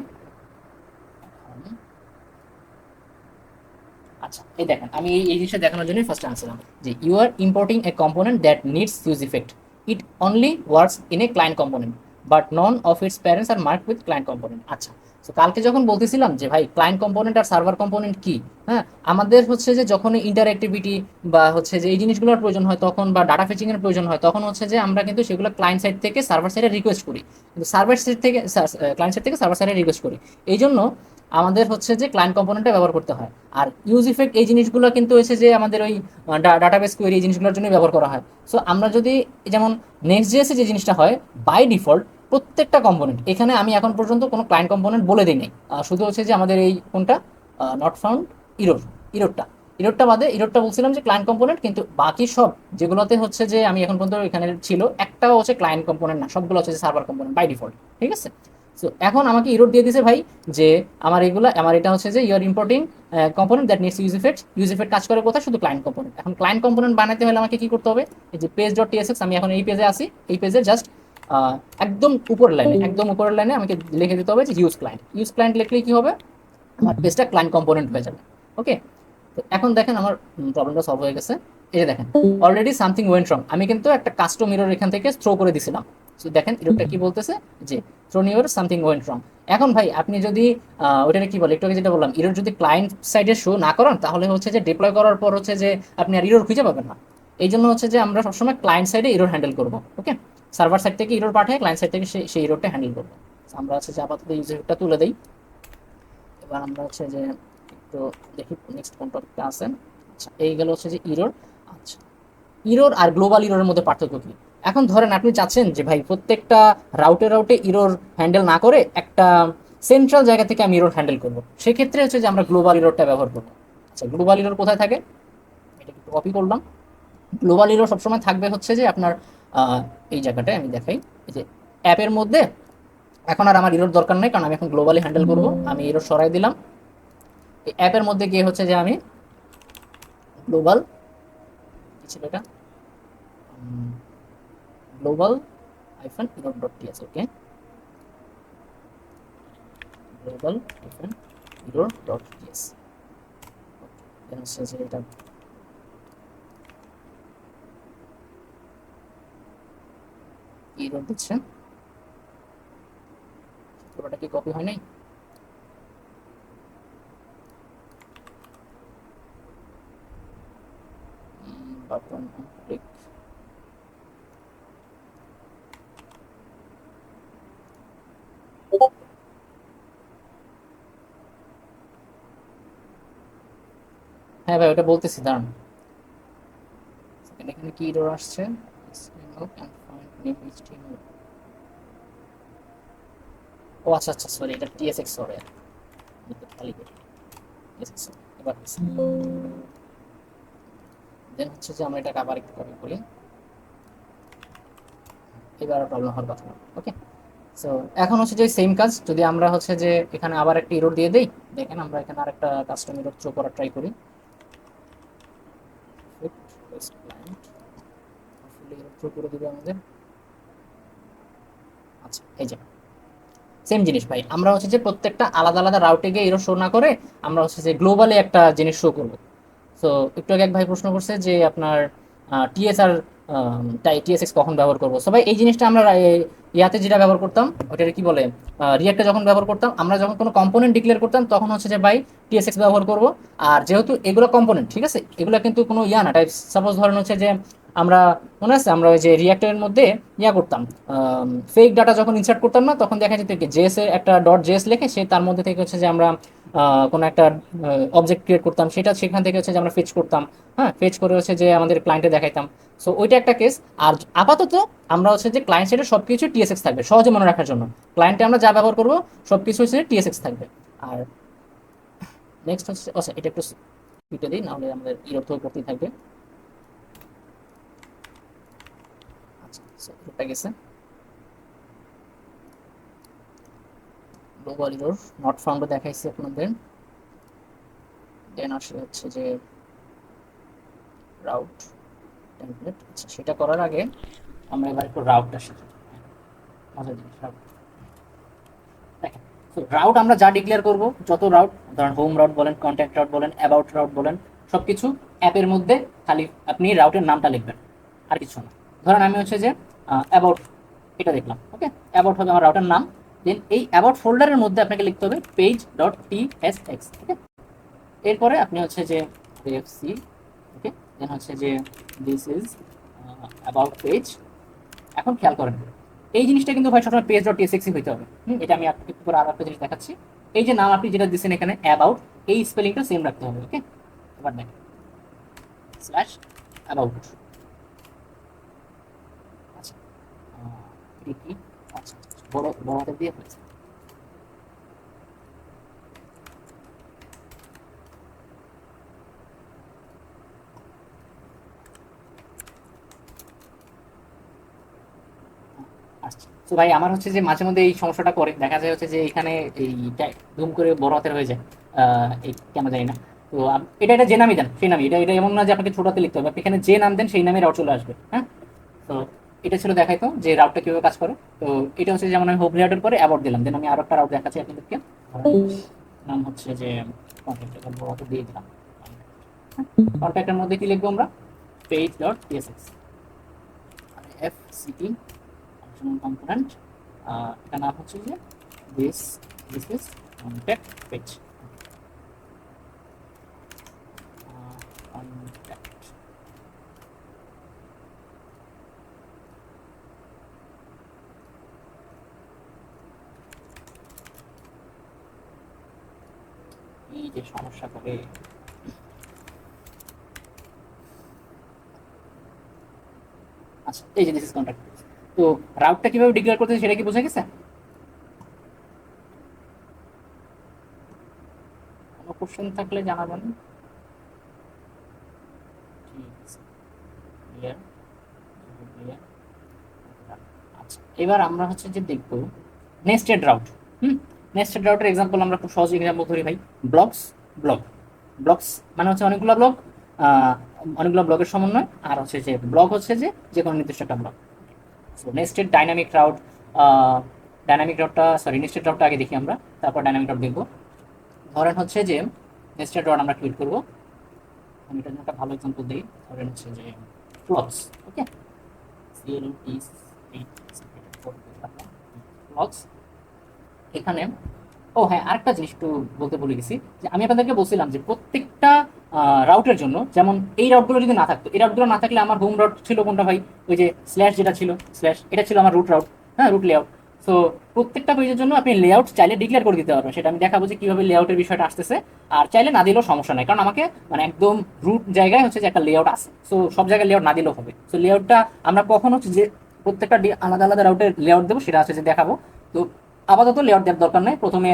আচ্ছা এই দেখেন আমি এই জিনিসটা দেখানোর জন্য ফার্স্ট আনছিলাম যে you are importing a component that needs use effect, it only works in a client component but non of its parents are mark with client component. আচ্ছা, তো কালকে যখন বলতেছিলাম যে ভাই ক্লায়েন্ট কম্পোনেন্ট আর সার্ভার কম্পোনেন্ট কি, হ্যাঁ আমাদের হচ্ছে যে যখন ইন্টারঅ্যাক্টিভিটি বা হচ্ছে যে এই জিনিসগুলোর প্রয়োজন হয় তখন, বা ডাটা ফেচিং এর প্রয়োজন হয় তখন হচ্ছে যে আমরা কিন্তু সেগুলো ক্লায়েন্ট সাইড থেকে সার্ভার সাইডে রিকোয়েস্ট করি, কিন্তু সার্ভার সাইড থেকে ক্লায়েন্ট সাইড থেকে সার্ভার সাইডে রিকোয়েস্ট করি। এই জন্য আমাদের হচ্ছে যে ক্লায়েন্ট কম্পোনেন্টটা ব্যবহার করতে হয়। আর ইউজ ইফেক্ট এই জিনিসগুলো কিন্তু হচ্ছে যে আমাদের ওই ডাটাবেস কোয়েরি এই জিনিসগুলোর জন্য ব্যবহার করা হয়। সো আমরা যদি যেমন নেক্সট জিএসে যে জিনিসটা হয় বাই ডিফল্ট প্রত্যেকটা কম্পোনেন্ট, এখানে আমি এখন পর্যন্ত কোনো ক্লায়েন্ট কম্পোনেন্ট বলে দিই নাই, শুধু হচ্ছে যে আমাদের এই কোনটা নট ফাউন্ড ইরোর, ইরোরটা ইরোরটা বাদে, ইরোরটা বলছিলাম যে ক্লায়েন্ট কম্পোনেন্ট, কিন্তু বাকি সব যেগুলোতে হচ্ছে যে আমি এখন পর্যন্ত এখানে ছিল একটাও হচ্ছে ক্লায়েন্ট কম্পোনেন্ট না, সবগুলো হচ্ছে সার্ভার কম্পোনেন্ট বাই ডিফল্ট। ঠিক আছে, সো এখন আমাকে ইরোর দিয়ে দিছে ভাই যে আমার এগুলো, আমার এটা হচ্ছে যে your importing component that needs use effect কাজ করে কোথায়, শুধু ক্লায়েন্ট কম্পোনেন্ট। এখন ক্লায়েন্ট কম্পোনেন্ট বানাতে হলে আমাকে কি করতে হবে, এই যে পেজ ডট টিএসএক্স, আমি এখন এই পেজে আসি, এই পেজে জাস্ট একদম উপরের লাইনে, একদম উপরের লাইনে আমাকে লিখে দিতে হবে যে ইউজ ক্লায়েন্ট লিখলেই কি হবে, আমার পেজটা ক্লায়েন্ট কম্পোনেন্ট হয়ে যাবে। ওকে, তো এখন দেখেন আমার প্রবলেমটা সলভ হয়ে গেছে। এই যে দেখেন অলরেডি সামথিং ওয়েন্ট রং, আমি কিন্তু একটা কাস্টম ইরর এখান থেকে থ্রো করে দিছিলাম। সো দেখেন ইররটা কি বলতেছে যে thrown your something went wrong. এখন ভাই আপনি যদি ওইটাকে কি বলে, একটু আগে যেটা বললাম, ইরর যদি ক্লায়েন্ট সাইডে শো না করেন তাহলে হচ্ছে যে ডিপ্লয় করার পর হচ্ছে যে আপনি আর ইরর খুঁজে পাবেন না। এই জন্য হচ্ছে যে আমরা সবসময় ক্লায়েন্ট সাইডে ইরর হ্যান্ডেল করবো। ওকে, সার্ভার সাইড থেকে ইরর পাঠায় ক্লায়েন্ট সাইড থেকে সেই ইররটা হ্যান্ডেল করবো। আমরা হচ্ছে যে আপাতত ইউজারটা তুলে দিই। এবার আমরা হচ্ছে যে একটু দেখি নেক্সট কোন টপিকটা আছে। আচ্ছা, এই গেল হচ্ছে যে ইরর। আচ্ছা, ইরর আর গ্লোবাল ইররের মধ্যে পার্থক্য কি? এখন ধরেন আপনি চাচ্ছেন যে ভাই প্রত্যেকটা রাউটে ইরর হ্যান্ডেল না করে একটা সেন্ট্রাল জায়গা থেকে আমি ইরর হ্যান্ডেল করব, সেক্ষেত্রে হচ্ছে যে আমরা গ্লোবাল ইররটা ব্যবহার করব। আচ্ছা, গ্লোবাল ইরর কোথায় থাকে, এটা একটু কপি করলাম। গ্লোবাল ইরর সবসময় থাকবে হচ্ছে যে আপনার এই জায়গাটায় আমি দেখাই, এই যে অ্যাপের মধ্যে। এখন আর আমার ইরর দরকার নেই, কারণ আমি এখন গ্লোবালি হ্যান্ডেল করব। আমি ইরর সরাই দিলাম, এই অ্যাপের মধ্যে গিয়ে হচ্ছে যে আমি গ্লোবাল, কি ছিল এটা, global hyphen error dot TS. Okay, global hyphen error dot TS. Then হচ্ছে যে এটা ইরর দিচ্ছে, পুরোটা কি কপি হয় নাই? বাটন ক্লিক, হ্যাঁ ভাই ওটা বলতেছি, দাঁড়ান। এখানে কি এরর আসছে, ও আচ্ছা আচ্ছা সরি, এটা টিএসএক্স হবে, খালি টিএসএক্স। এবার দেন হচ্ছে যে আমরা এটাকে আবার একটু কপি করি, এবার প্রবলেম হওয়ার কথা না। ওকে, সো এখন হচ্ছে যে সেম কাজ, যদি আমরা হচ্ছে যে এখানে আবার একটা এরর দিয়ে দেই, দেখেন আমরা এখানে আরেকটা কাস্টম এরর থ্রো করার ট্রাই করি। থ্রো করে দিবে আমাদের। আচ্ছা, এই যে সেম জিনিস ভাই, আমরা হচ্ছে যে প্রত্যেকটা আলাদা আলাদা রাউটে গিয়ে এরর শো না করে আমরা হচ্ছে যে গ্লোবালি একটা জিনিস শো করব। সো একটু আগে এক ভাই প্রশ্ন করছে যে আপনার টিএস আর টিএসএক্স কখন ব্যবহার করবো। সো ভাই এই জিনিসটা আমরা ইয়াতে যেটা ব্যবহার করতাম ওটা কি বলে, রিয়াক্টে যখন ব্যবহার করতাম, আমরা যখন কোনো কম্পোনেন্ট ডিক্লেয়ার করতাম তখন হচ্ছে যে বাই টিএসএক্স ব্যবহার করব। আর যেহেতু এগুলো কম্পোনেন্ট, ঠিক আছে, এগুলো কিন্তু কোনো ইয়া না টাইপ, সাপোজ ধরেন হচ্ছে যে আমরা, মনে আছে আমরা ওই যে রিয়াক্টরের মধ্যে ইয়া করতাম, ফেক ডাটা যখন ইনসার্ট করতাম না, তখন দেখা যেত কি জেএস এর একটা ডট জেএস লিখে সে তার মধ্যে থেকে হচ্ছে যে আমরা কোনো একটা অবজেক্ট ক্রিয়েট করতাম, সেটা সেখান থেকে হচ্ছে যে আমরা ফেচ করতাম। হ্যাঁ, ফেচ করে হচ্ছে যে আমাদের ক্লায়েন্টে দেখাইতাম। সো ওইটা একটা কেস। আর আপাতত আমরা হচ্ছে যে ক্লায়েন্ট সাইডে সব কিছু টিএসএক্স থাকবে সহজে মনে রাখার জন্য। ক্লায়েন্টে আমরা যা ব্যবহার করবো সব কিছু হচ্ছে টিএসএক্স থাকবে। আর নেক্সট হচ্ছে, আচ্ছা এটা একটু স্পিডে দিই, নাহলে আমাদের ইরর তো করতেই থাকবে। আচ্ছা, so এটা গেছে গ্লোবাল ইরর, নট ফাউন্ড দেখাইছি আপনাদের। দেন আসলে হচ্ছে যে রাউট টেমপ্লেট। আচ্ছা, সেটা করার আগে আমরা এবার একটু রাউটটা শিখি। মজার জিনিস রাউট। দেখেন, রাউট আমরা যা ডিক্লেয়ার করব, যত রাউট, ধরেন হোম রাউট বলেন, কন্ট্যাক্ট রাউট বলেন, অ্যাবাউট রাউট বলেন, সব কিছু অ্যাপের মধ্যে খালি আপনি রাউটের নামটা লিখবেন, আর কিছু না। ধরেন আমি হচ্ছে যে অ্যাবাউট এটা দেখলাম, ওকে, অ্যাবাউট হবে আমার রাউটের নাম। দেন এই অ্যাবাউট ফোল্ডারের মধ্যে আপনাকে লিখতে হবে পেজ ডট টিএসএক্স, ওকে। এরপরে আপনি হচ্ছে যে এফসি, ওকে, দেন হচ্ছে যে দিস ইজ অ্যাবাউট পেজ। এখন খেয়াল করেন, এই জিনিসটা কিন্তু ভাই সবসময় পেজ ডট টিএসএক্স হইতে হবে। এটা আমি একটু পরে আর একটা জিনিস দেখাচ্ছি। এই যে নাম আপনি যেটা দিচ্ছেন এখানে অ্যাবাউট, এই স্পেলিংটা সেম রাখতে হবে, ওকে। এবার দেখেন স্ল্যাশ অ্যাবাউট। আচ্ছা, এটা কি? আচ্ছা, বড় বড় হাতে দিয়ে ফেলছি। আচ্ছা, তো ভাই আমার হচ্ছে যে মাঝে মধ্যে এই সমস্যাটা করে, দেখা যায় হচ্ছে যে এখানে এই ধুম করে বড় হাতের হয়ে যায়, এই কেন জানি না। তো এটা এটা যে নামই দেন সেই নামই, এটা এটা এমন না যে আপনাকে ছোট হাতে লিখতে হবে, আপনি এখানে যে নাম দেন সেই নামে রাউট চলে আসবে। হ্যাঁ, তো এটা ছিল দেখাইতো যে রাউটটা কিভাবে কাজ করে। তো এটা হচ্ছে যেমন আমি হোম লেআউটের পরে অ্যাবাউট দিলাম, দেন আমি আরো একটা রাউট দেখাচ্ছি আপনাদেরকে। নাম হচ্ছে যে কন্ট্যাক্ট বড় হাতে দিয়ে দিলাম। কন্ট্যাক্টের মধ্যে কি লিখবো আমরা? পেজ ডট টিএসএক্স, এফ সিটি ফাংশনাল কম্পোনেন্ট। এটা নাম হচ্ছে যে this this is contact page, contact. এই যে সমস্যা করে, আচ্ছা এই যে দিস ইজ কন্ট্যাক্ট পেজ। তো রাউটটা কিভাবে ডিক্লেয়ার করতে সেটা কি বোঝা গেছে? কোনো কোশ্চেন থাকলে জানাবেন। ঠিক আছে, ক্লিয়ার, ক্লিয়ার। আচ্ছা, এবার আমরা হচ্ছে যে দেখবো নেস্টেড রাউট। হুম, নেস্টেড রাউটের এক্সাম্পল আমরা খুব সহজ এক্সাম্পল ধরি ভাই। ব্লকস, ব্লক, ব্লকস মানে হচ্ছে অনেকগুলো ব্লক, অনেকগুলো ব্লকের সমন্বয়। আর হচ্ছে যে ব্লক হচ্ছে যে যে কোনো নির্দিষ্ট একটা ব্লক। So nested dynamic route, dynamic রাউটটা, সরি নেস্টেড রাউটটা আগে দেখি আমরা, তারপর ডাইনামিক রাউট দেখবো। ধরেন হচ্ছে যে নেস্টেড রাউট আমরা ক্রিয়েট করবো, আমি এটার জন্য একটা ভালো এক্সাম্পল দিই। ধরেন হচ্ছে যে ক্লথস, ওকে, সিএলটি ক্লথস। এখানে, ও হ্যাঁ, আরেকটা জিনিস একটু বলতে ভুলে গেছি, যে আমি আপনাদেরকে বলছিলাম যে প্রত্যেকটা রাউটের জন্য, যেমন এই রাউটগুলো যদি না থাকতো, এই রাউটগুলো না থাকলে আমার হোম রাউট ছিল কোনটা ভাই? ওই যে স্ল্যাশ যেটা ছিল, স্ল্যাশ এটা ছিল আমার রুট রাউট। হ্যাঁ, রুট লেআউট। সো প্রত্যেকটা পেজের জন্য আপনি লেআউট চাইলে ডিক্লেয়ার করে দিতে পারবেন, সেটা আমি দেখাবো যে কিভাবে লেআউটের বিষয়টা আসতেছে। আর চাইলে না দিলেও সমস্যা নাই, কারণ আমাকে মানে একদম রুট জায়গায় হচ্ছে যে একটা লেআউট আছে, সো সব জায়গায় লেআউট না দিলেও হবে। সো লেআউটটা আমরা কখন হচ্ছে যে প্রত্যেকটা আলাদা আলাদা রাউটের লেআউট দেবো সেটা হচ্ছে যে দেখাবো। তো আপাতত লেআউট দেওয়ার দরকার নেই, প্রথমে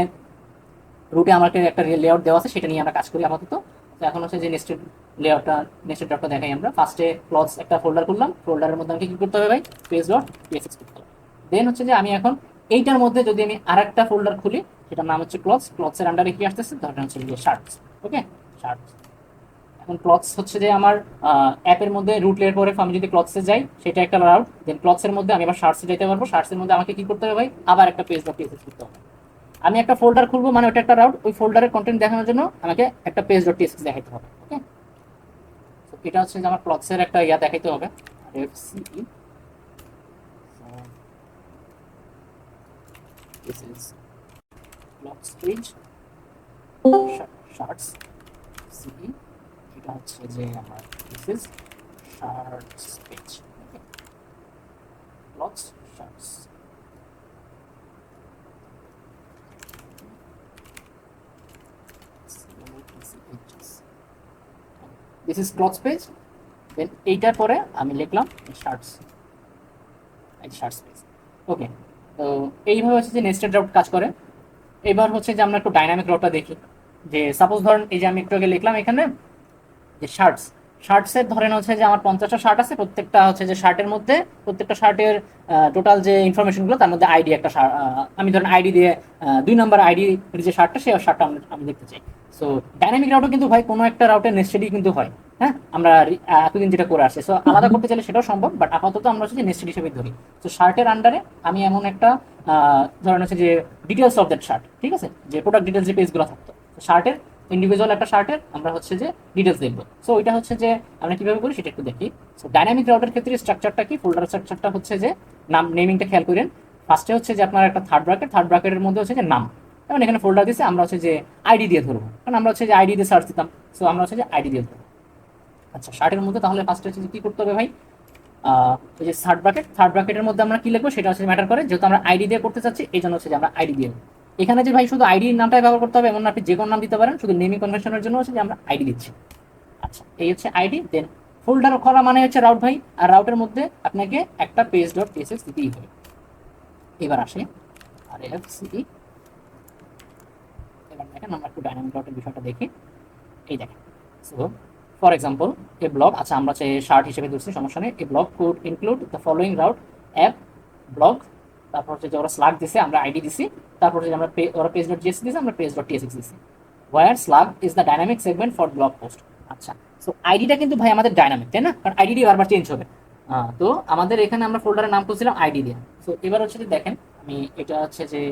রুটে আমাকে একটা লেআউট দেওয়া আছে সেটা নিয়ে আমরা কাজ করি আপাতত। তো এখন হচ্ছে যে নেস্টেড লেআউটটা, নেস্টেড ডটটা দেখাই আমরা। ফার্স্টে ক্লথস একটা ফোল্ডার করলাম, ফোল্ডারের মধ্যে আমাকে কি করতে হবে ভাই? পেজ ডট টিএক্সএক্স করতে হবে। দেন হচ্ছে যে আমি এখন এইটার মধ্যে যদি আমি আরেকটা ফোল্ডার খুলি, সেটার নাম হচ্ছে ক্লথস, ক্লথসের আন্ডারে কি আসতেছে? ধরেন হচ্ছে যে শার্টস, ওকে, শার্টস। এখন ক্লথস হচ্ছে যে আমার অ্যাপের মধ্যে রুট লেয়ার করে আমি যদি ক্লথসে যাই সেটা একটা রাউট, দেন ক্লথসের মধ্যে আমি আবার শার্টসে যেতে পারবো, শার্টসের মধ্যে আমাকে কি করতে হবে ভাই? আবার একটা পেজ ডট টিএক্সএক্স করতে হবে। আমি একটা ফোল্ডার খুলবো মানে ওটা একটা রাউট, ওই ফোল্ডারের কন্টেন্ট দেখানোর জন্য আমাকে একটা পেজ ডট টিএক্সএক্স দেখাইতে হবে, ওকে। তো এটা হচ্ছে যে আমার ক্লথসের একটা ইয়া দেখাইতে হবে, FCE this is blocks page shirts CE, এটা হচ্ছে যে আমার this is shirts page, okay, blocks shirts. This is clothes page, then এইটার পরে আমি লিখলাম শার্টস, এই শার্টস পেজ, ওকে। তো এইভাবে হচ্ছে যে নেস্টেড রাউট কাজ করে। এবার হচ্ছে যে আমরা একটু ডাইনামিক রাউটটা দেখি, যে সাপোজ ধরেন এই যে আমি একটু আগে লিখলাম এখানে যে শার্টসের ধরেন হচ্ছে যে আমার 50টা শার্ট আছে, প্রত্যেকটা হচ্ছে যে শার্টের মধ্যে প্রত্যেকটা শার্টের টোটাল যে ইনফরমেশনগুলো তার মধ্যে আইডি একটা আমি ধরেন আইডি দিয়ে 2 নাম্বার আইডি যে শার্টটা সেই শার্টটা আমি দেখতে চাই। সো ডাইনামিক রাউটও কিন্তু ভাই কোনো একটা রাউটের নেস্টেডই কিন্তু হয়। হ্যাঁ, আমরা এতদিন যেটা করে আসছি, সো আলাদা করতে চাইলে সেটাও সম্ভব, বাট আপাতত আমরা হচ্ছে যে নেস্টেড হিসেবে ধরি। তো শার্টের আন্ডারে আমি এমন একটা ধরেন হচ্ছে যে ডিটেলস অফ দ্যাট শার্ট, ঠিক আছে, যে প্রোডাক্ট ডিটেলস যে পেজগুলো থাকতো শার্টের, ইন্ডিভিজুয়াল একটা শার্টের আমরা হচ্ছে যে ডিটেলস দেখবো। সো ওইটা হচ্ছে যে আমরা কিভাবে করি সেটা একটু দেখি। সো ডাইনামিক রাউটের ক্ষেত্রে স্ট্রাকচারটা কি, ফোল্ডার স্ট্রাকচারটা হচ্ছে যে নেমিংটা খেয়াল করেন। ফার্স্টে হচ্ছে যে আপনার একটা থার্ড ব্র্যাকেটের মধ্যে হচ্ছে যে নাম, যেমন এখানে ফোল্ডার দিচ্ছে, আমরা হচ্ছে যে আইডি দিয়ে ধরবো, কারণ আমরা হচ্ছে যে আইডি দিয়ে সার্চ দিতাম। সো আমরা হচ্ছে যে আইডি দিয়ে ধরবো। আচ্ছা, শার্টের মধ্যে তাহলে ফার্স্টে হচ্ছে যে কি করতে হবে ভাই, ওই যে থার্ড ব্র্যাকেটের মধ্যে আমরা কি লিখবো সেটা হচ্ছে ম্যাটার করে, যেহেতু আমরা আইডি দিয়ে করতে চাচ্ছি এই জন্য হচ্ছে যে আমরা আইডি দিয়ে। এখানে যে ভাই শুধু আইডির নামটাই ব্যবহার করতে হবে এমন না, আপনি যে কোনো নাম দিতে পারেন, শুধু নেমিং কনভেনশনের জন্য হচ্ছে যে আমরা আইডি দিচ্ছি। আচ্ছা, এই হচ্ছে আইডি। দেন ফোল্ডার খোলা মানে হচ্ছে রাউট ভাই, আর রাউটের মধ্যে আপনাকে একটা পেজ ডট টিএসএক্স দিতেই হবে। এবার আসে আর এফ সিই, এবার দেখেন আমরা একটু ডাইনামিক রাউটের বিষয়টা দেখি। এই দেখেন, so for example a blog, আচ্ছা আমরা হচ্ছে শার্ট হিসেবে ধরছি, সমস্যা নেই। A blog could include the following route app blog, তারপর হচ্ছে যে ওরা স্লাগ দিছে, আমরা আইডি দিছি, তারপর হচ্ছে আমরা ওরা পেজ ডট জিএসএক্স দিছে, আমরা পেজ ডট টিএসএক্স দিছি। Where slug is the dynamic segment for blog post. আচ্ছা, সো আইডিটা কিন্তু ভাই আমাদের ডাইনামিক, তাই না, কারণ আইডি বারবার চেঞ্জ হবে। তো আমাদের এখানে আমরা ফোল্ডারের নাম করছিলাম আইডি দিয়ে। সো এবার হচ্ছে যে দেখেন আমি এটা হচ্ছে যে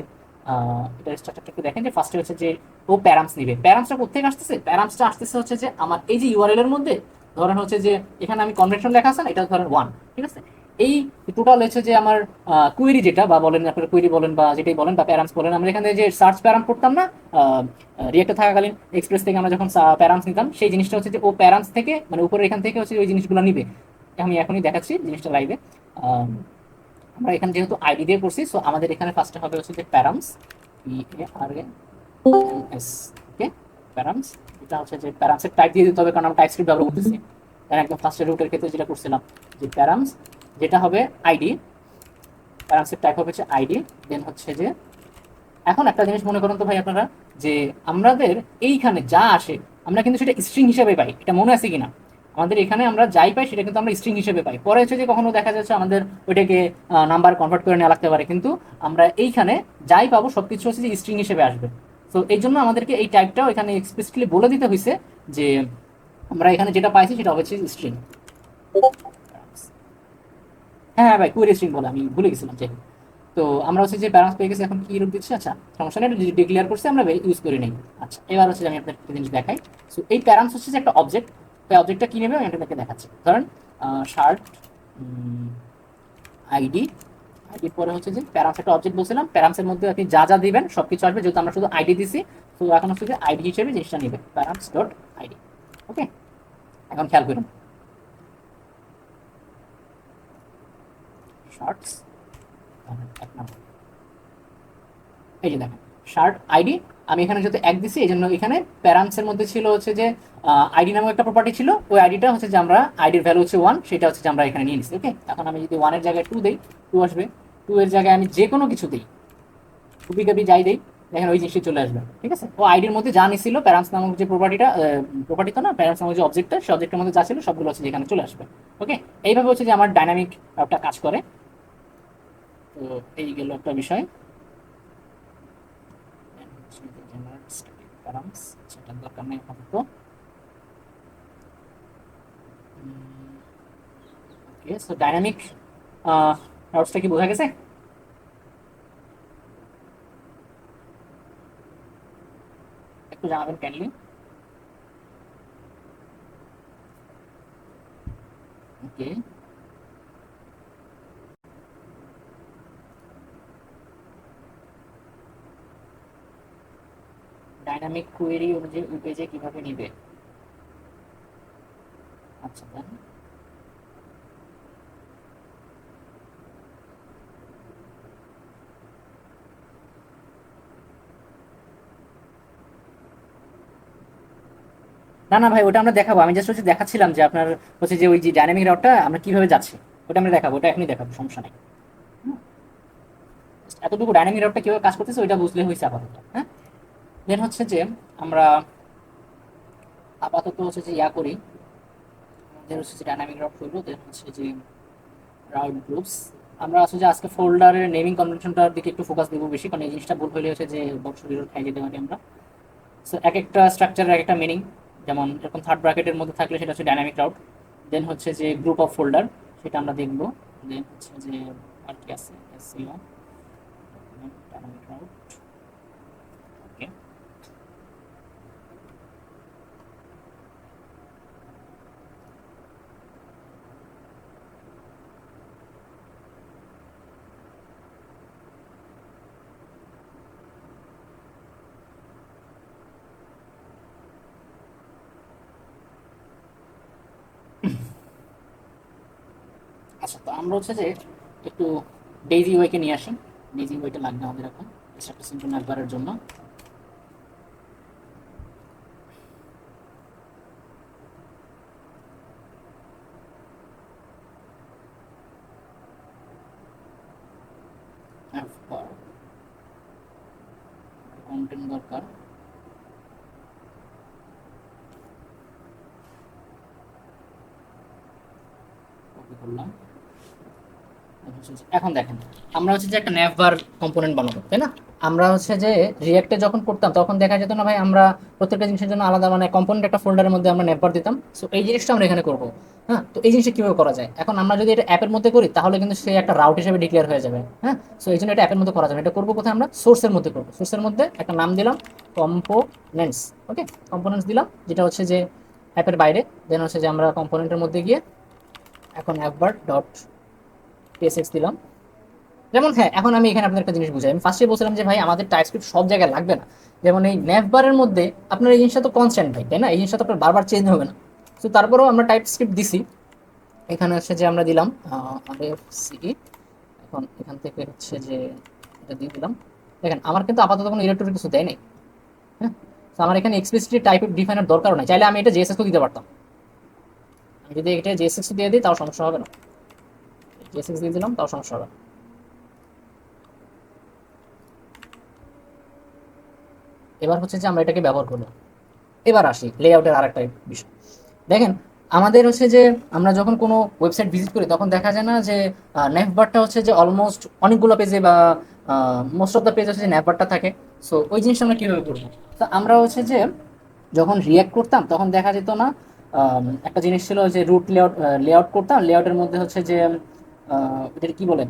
এটা স্ট্রাকচারটা একটু দেখেন, যে ফার্স্টে হচ্ছে যে ও প্যারামস নিবে। প্যারামসটা কোথেকে আসতেছে, প্যারামসটা আসতেছে হচ্ছে যে আমার এই যে ইউআরএল এর মধ্যে ধরেন হচ্ছে যে এখানে আমি কনভেনশন লেখা আছে না, এটা ধরেন 1, ঠিক আছে। এই টোটাল হচ্ছে যে আমার কুয়েরি যেটা বা বলেন আপনারা কুয়েরি বলেন বা যেটাই বলেন বা প্যারামস বলেন, আমরা এখানে যে সার্চ প্যারাম করতাম না রিয়েক্টে থাকাকালীন, এক্সপ্রেস থেকে আমরা যখন প্যারামস নিতাম, সেই জিনিসটা হচ্ছে যে ও প্যারামস থেকে মানে উপরে এখান থেকে হচ্ছে ওই জিনিসগুলো নিবে। আমি এখনই দেখাচ্ছি জিনিসটা লাইভে। আমরা এখানে যেহেতু আইডি দিয়ে করছি, সো আমাদের এখানে ফার্স্টে হবে হচ্ছে যে প্যারামস, PARAMS, ওকে, প্যারামস। এটা হচ্ছে যে প্যারামসের টাইপ দিয়ে দিতে হবে, কারণ আমরা টাইপস্ক্রিপ্ট ব্যবহার করতেছি। তাই একদম ফার্স্টের রুটের ক্ষেত্রে যেটা করছিলাম, যে প্যারামস যেটা হবে আইডি, প্যারামসের টাইপ হবে হচ্ছে আইডি। দেন হচ্ছে যে এখন একটা জিনিস মনে করেন তো ভাই আপনারা, যে আমাদের এইখানে যা আসে আমরা কিন্তু সেটা স্ট্রিং হিসেবে পাই, এটা মনে আছে কিনা, আমাদের এখানে আমরা যাই পাই সেটা কিন্তু আমরা স্ট্রিং হিসেবে পাই। পরে হচ্ছে যে কখনো দেখা যাচ্ছে আমাদের ওইটাকে নাম্বার কনভার্ট করে নেওয়া লাগতে পারে, কিন্তু আমরা এইখানে যাই পাবো সবকিছু হচ্ছে যে স্ট্রিং হিসেবে আসবে। তো এই জন্য আমাদেরকে এই টাইপটাও এখানে এক্সপ্লিসিটলি বলে দিতে হয়েছে, যে আমরা এখানে যেটা পাইছি সেটা হচ্ছে স্ট্রিং। হ্যাঁ হ্যাঁ ভাই, কুয়েরি স্ট্রিং বলে আমি ভুলে গেছিলাম যে। তো আমরা হচ্ছে যে প্যারান্স পেয়ে গেছি, এখন কি রূপ দিচ্ছি, আচ্ছা সমস্যা নেই, ডিক্লেয়ার করছি আমরা, ইউজ করি নাই। আচ্ছা, এবার হচ্ছে যে আমি আপনাকে একটা জিনিস দেখাই। সো এই প্যারান্স হচ্ছে যে একটা অবজেক্ট, এই অবজেক্টটা কি নেবে আমি আপনাকে দেখাচ্ছি। ধরেন শার্ট আইডি, আইডির পরে হচ্ছে যে প্যারান্স একটা অবজেক্ট বলছিলাম, প্যারান্সের মধ্যে আপনি যা যা দিবেন সব কিছু আসবে, যেহেতু আমরা শুধু আইডি দিছি। তো এখন হচ্ছে যে আইডি হিসেবে জিনিসটা নেবে প্যারান্স ডট আইডি, ওকে। এখন খেয়াল করুন শার্টস, এক নাম্বার, এই যে দেখেন শার্ট আইডি, আমি এখানে যেহেতু এক দিছি এই জন্য এখানে প্যারামসের মধ্যে ছিল হচ্ছে যে আইডি নামক একটা প্রপার্টি ছিল, ওই আইডিটা হচ্ছে যে আমরা আইডির ভ্যালু হচ্ছে 1, সেটা হচ্ছে যে আমরা এখানে নিয়ে নিচ্ছি, ওকে। এখন আমি যদি 1 এর জায়গায় 2 দেই, 2 আসবে। 2 এর জায়গায় আমি যে কোনো কিছু দিই, টুপি কাপি যাই দেই, দেখেন ওই জিনিসটি চলে আসবে, ঠিক আছে। ও আইডির মধ্যে যা নিছিল প্যারামস নামক যে প্রপার্টিটা, প্রপার্টি তো না, প্যারামস নামক যে অবজেক্টটা, সেই অবজেক্টের মধ্যে যা ছিল সবগুলো হচ্ছে যে এখানে চলে আসবে, ওকে। এইভাবে হচ্ছে যে আমার ডাইনামিক একটা কাজ করে। তো এই গেল একটা বিষয়। প্যারামস সেটার দরকার নেই আপাতত। ওকে, সো ডাইনামিক রডসটা কি বোঝা গেছে? একটু জানাবেন কাইন্ডলি। ওকে, ডাইনামিক কোয়েরি অনুযায়ী ওই পেজে কিভাবে নিবে? আচ্ছা দেন। না না ভাই, ওটা আমরা দেখাবো। আমি জাস্ট হচ্ছে দেখাচ্ছিলাম যে আপনার হচ্ছে যে ওই যে ডাইনামিক রাউটটা আমরা কিভাবে যাচ্ছে, ওটা আমরা দেখাবো, ওটা এখনই দেখাবো, সমস্যা নেই। হুম, এতটুকু ডাইনামিক রাউটটা কিভাবে কাজ করতেছে ওইটা বুঝলে হয়েছে আপাতত। হ্যাঁ, দেন হচ্ছে যে আমরা আপাতত হচ্ছে যে ইয়া করি, আমাদের হচ্ছে যে ডাইনামিক রাউট করবো, দেন হচ্ছে যে রাউট গ্রুপস। আমরা আসলে যে আজকে ফোল্ডারের নেমিং কনভেনশনটার দিকে একটু ফোকাস দেবো বেশি, কারণ এই জিনিসটা ভুল হলে হচ্ছে যে বক্সগুলো খাই যেতে পারি আমরা। সো এক একটা স্ট্রাকচারের এক একটা মিনিং, যেমন এরকম থার্ড ব্র্যাকেটের মধ্যে থাকলে সেটা হচ্ছে ডাইনামিক রাউট। দেন হচ্ছে যে গ্রুপ অফ ফোল্ডার, সেটা আমরা দেখবো। দেন হচ্ছে যে আর কি আছে, এসইও, ডাইনামিক রাউট। ওকে, আচ্ছা তো আমরা হচ্ছে যে একটু ডেইজি ওয়েকে নিয়ে আসি। ডেইজি ওয়েটা লাগবে আমাদের এখন একটা সিম্পল নাম্বারের জন্য। কন্টেন্ট দরকার। কপি করলাম। এখন দেখেন, আমরা হচ্ছে যে একটা ন্যাভবার কম্পোনেন্ট বানাবো, তাই না? আমরা হচ্ছে যে রিয়াক্টে যখন করতাম তখন দেখা যেত না ভাই, আমরা প্রত্যেকটা জিনিসের জন্য আলাদা মানে কম্পোনেন্ট একটা ফোল্ডারের মধ্যে আমরা ন্যাভবার দিতাম। সো এই জিনিসটা আমরা এখানে করবো। হ্যাঁ, তো এই জিনিসটা কিভাবে করা যায়? এখন আমরা যদি এটা অ্যাপের মধ্যে করি তাহলে কিন্তু সে একটা রাউট হিসেবে ডিক্লেয়ার হয়ে যাবে। হ্যাঁ, সো এই জন্য এটা অ্যাপের মধ্যে করা যাবে। এটা করবো কোথায়? আমরা সোর্সের মধ্যে করবো। সোর্সের মধ্যে একটা নাম দিলাম কম্পোনেন্টস। ওকে, কম্পোনেন্টস দিলাম, যেটা হচ্ছে যে অ্যাপের বাইরে। দেন হচ্ছে যে আমরা কম্পোনেন্টের মধ্যে গিয়ে এখন অ্যাপবার ডট psx দিলাম। যেমন হ্যাঁ, এখন আমি এখানে আপনার একটা জিনিস বুঝাই। আমি ফার্স্টে বলছিলাম যে ভাই আমাদের টাইপস্ক্রিপ্ট সব জায়গায় লাগবে না। যেমন এই ন্যাভবারের মধ্যে আপনার এই জিনিসটা তো কনস্ট্যান্ট ভাই, তাই না? এই জিনিসটা তো আপনার বারবার চেঞ্জ হবে না। তো তারপরেও আমরা টাইপস্ক্রিপ্ট দিছি। এখানে হচ্ছে যে আমরা দিলাম RFCE। এখন এখান থেকে হচ্ছে যে এটা দিয়ে দিলাম। দেখেন আমার কিন্তু আপাতত কোনো ইলেকট্রিক কিছু দেয় নাই। হ্যাঁ, তো আমার এখানে এক্সপ্লিসিটলি টাইপ ডিফাইনার দরকারও নাই। চাইলে আমি এটা জেএসএক্সও দিতে পারতাম। আমি যদি এটা জেএসএক্স দিয়ে দিই তাও সমস্যা হবে না। জেএসএক্স দিয়ে দিলাম তাও সমস্যা হবে না। এবার হচ্ছে যে আমরা এটাকে ব্যবহার করবো। এবার আসি লেআউটের আরেকটা বিষয়। দেখেন, আমাদের হচ্ছে যে আমরা যখন কোনো ওয়েবসাইট ভিজিট করি তখন দেখা যায় না যে নেভবারটা হচ্ছে যে অলমোস্ট অনেকগুলো পেজে বা মোস্ট অফ দ্য পেজ হচ্ছে যে নেভবারটা থাকে। সো ওই জিনিসটা আমরা কীভাবে করবো? তো আমরা হচ্ছে যে যখন রিয়্যাক্ট করতাম তখন দেখা যেত না, একটা জিনিস ছিল যে রুট লেআউট, লেআউট করতাম, লেআউটের মধ্যে হচ্ছে যে এটার কি বলেন,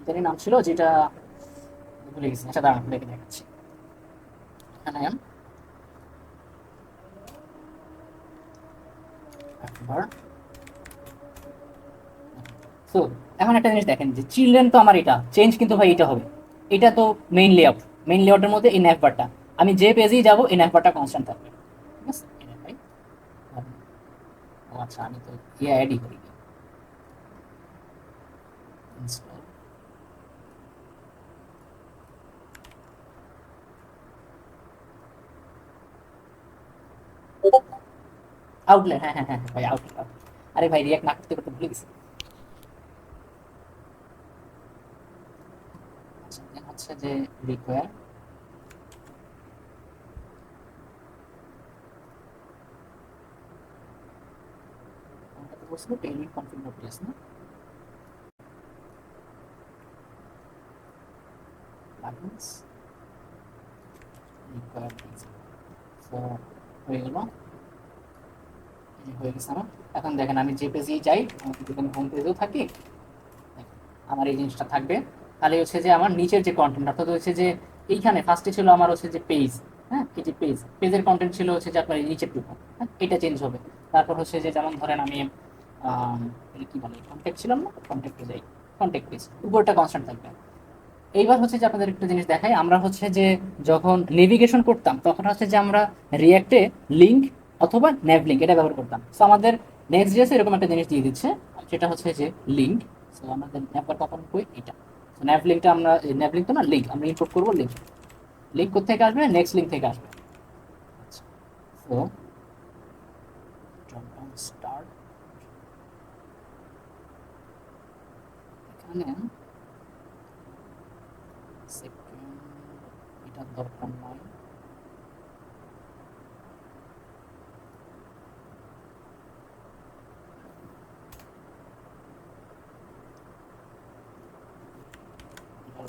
এটারই নাম ছিল যেটা ভুলে গেছি। আচ্ছা দাঁড়ান, লিখে দেখাচ্ছি। এখানে একবার। সো এখন একটা জিনিস দেখেন যে চিলড্রেন তো আমার এটা চেঞ্জ কিন্তু ভাই এটা হবে। এটা তো মেইন লেআউট। মেইন লেআউটের মধ্যে এই ন্যাভবারটা, আমি যে পেজেই যাবো এই ন্যাভবারটা কনস্ট্যান্ট থাকবে। ঠিক আছে, এটা ভাই। ও আচ্ছা, আমি তো ইয়ে অ্যাডই করি ইনস্টল আউটলাইন। হ্যাঁ হ্যাঁ হ্যাঁ ভাই, আউটলাইন। আরে ভাই রিয়াক্ট না করতে করতে ভুলে গেছি। আচ্ছা then হচ্ছে যে রিকোয়ার, কোনটাতে বলছিল টেইলর কনফিগার প্লেস না, প্লাগইনস রিকোয়ার প্লেস। সো হয়ে গেল, হয়ে গেছে আমার। এখন দেখেন আমি যে পেজেই যাই, আমি যদি হোম পেজেও থাকি, আমার এই জিনিসটা থাকবে। তাহলে হচ্ছে যে আমার নিচের যে কন্টেন্ট, অর্থাৎ হচ্ছে যে এইখানে ফার্স্টে ছিল আমার হচ্ছে যে পেজ। হ্যাঁ, এই যে পেজের কন্টেন্ট ছিল হচ্ছে যে আপনার এই নিচের টুকু। হ্যাঁ, এটা চেঞ্জ হবে। তারপর হচ্ছে যে যেমন ধরেন আমি এটা কি বলে, কন্ট্যাক্ট ছিলাম না, কন্ট্যাক্টে যাই, কন্ট্যাক্ট পেজ উপরটা কনস্ট্যান্ট থাকবে। এইবার হচ্ছে যে আপনাদের একটা জিনিস দেখাই, আমরা হচ্ছে যে যখন নেভিগেশন করতাম তখন হচ্ছে যে আমরা রিয়াক্টে লিঙ্ক অথবা ন্যাভ লিঙ্ক এটা ব্যবহার করতাম। সো আমাদের নেক্সট জেএস এরকম একটা জিনিস দিয়ে দিচ্ছে, সেটা হচ্ছে যে লিঙ্ক। সো আমাদের ন্যাভ কখন কই এটা, সো ন্যাভ লিঙ্কটা আমরা, ন্যাভ লিঙ্ক তো না, লিঙ্ক আমরা ইম্পোর্ট করবো। লিঙ্ক লিঙ্ক কোথেকে আসবে? নেক্সট লিঙ্ক থেকে আসবে। সো স্টার্ট, এখানে সেকেন্ড এটা দরকার নয়।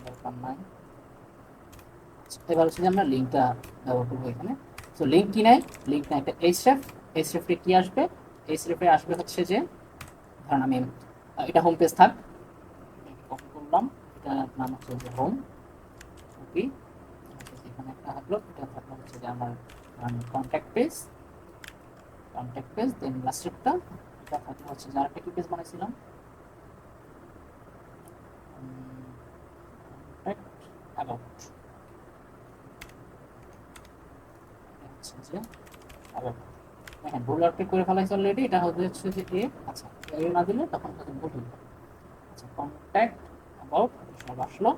দরকার নাই। এবার হচ্ছে যে আমরা লিঙ্কটা ব্যবহার করবো এখানে। সো লিঙ্ক কি নাই? লিঙ্ক নাই একটা এইচরেফ। এইচরেফে কি আসবে? এইচরেফে আসবে হচ্ছে যে, ধরেন আমি এটা হোম পেজ থাক, কপি করলাম, এটা নাম হচ্ছে যে হোম, কপি, এখানে একটা থাকলো, এটা থাকলো হচ্ছে যে আমার কন্ট্যাক্ট পেজ, কন্ট্যাক্ট পেজ, দেন লাস্টেরটা এটা থাকলো হচ্ছে যে আরেকটা কি পেজ বানাইছিলাম, কন্ট্যাক্ট অ্যাবাউট, হচ্ছে যে অ্যাবাউট। দেখেন ভুল আউটপুট করে ফেলাইছে অলরেডি, এটা হচ্ছে যে এ। আচ্ছা, এ না দিলে তখন হয়তো ভুল হইল। আচ্ছা, কন্ট্যাক্ট অ্যাবাউট সব আসলো।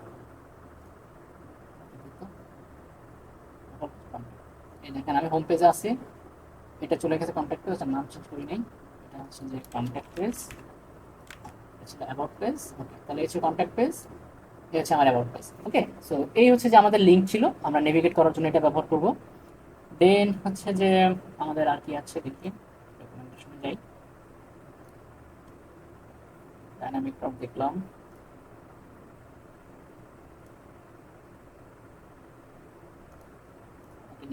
এই দেখেন আমি হোম পেজে আছি, এটা চলে গেছে কন্ট্যাক্ট পেজ, নাম চেঞ্জ করি নাই, এটা হচ্ছে যে কন্ট্যাক্ট পেজ, ছিল অ্যাবাউট পেজ। ওকে, তাহলে এই হচ্ছে কন্ট্যাক্ট পেজ, এই হচ্ছে আমার অ্যাবাউট পেজ। ওকে, সো এই হচ্ছে যে আমাদের লিঙ্ক ছিল, আমরা নেভিগেট করার জন্য এটা ব্যবহার করব। দেন হচ্ছে যে আমাদের আর কি আছে দেখি, ডকুমেন্টেশনে যাই, ডাইনামিক টপ দেখলাম,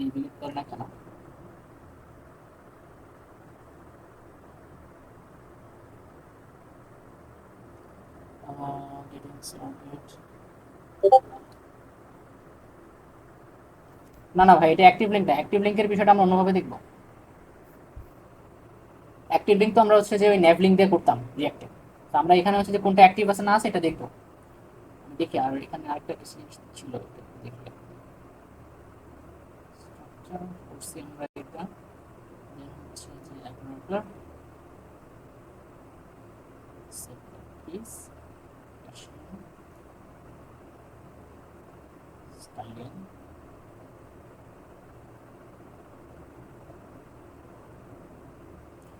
নেভিগেট করে না কেন? না না ভাই, এটা অ্যাক্টিভ লিঙ্ক না, অ্যাক্টিভ লিঙ্কের বিষয়টা আমরা অন্যভাবে দেখবো। অ্যাক্টিভ লিঙ্ক তো আমরা হচ্ছে যে ওই ন্যাভ লিঙ্ক দিয়ে করতাম রিঅ্যাক্টে, তো আমরা এখানে হচ্ছে যে কোনটা অ্যাক্টিভ আছে না আছে এটা দেখবো। আমি দেখি, আর এখানে আরেকটা জিনিস ছিল, এটা দেখি। স্ট্রাকচার করছি আমরা এটা, দেন হচ্ছে যে অ্যাগ্রেগেটর, সেটআপ কিস, স্টাইলিং।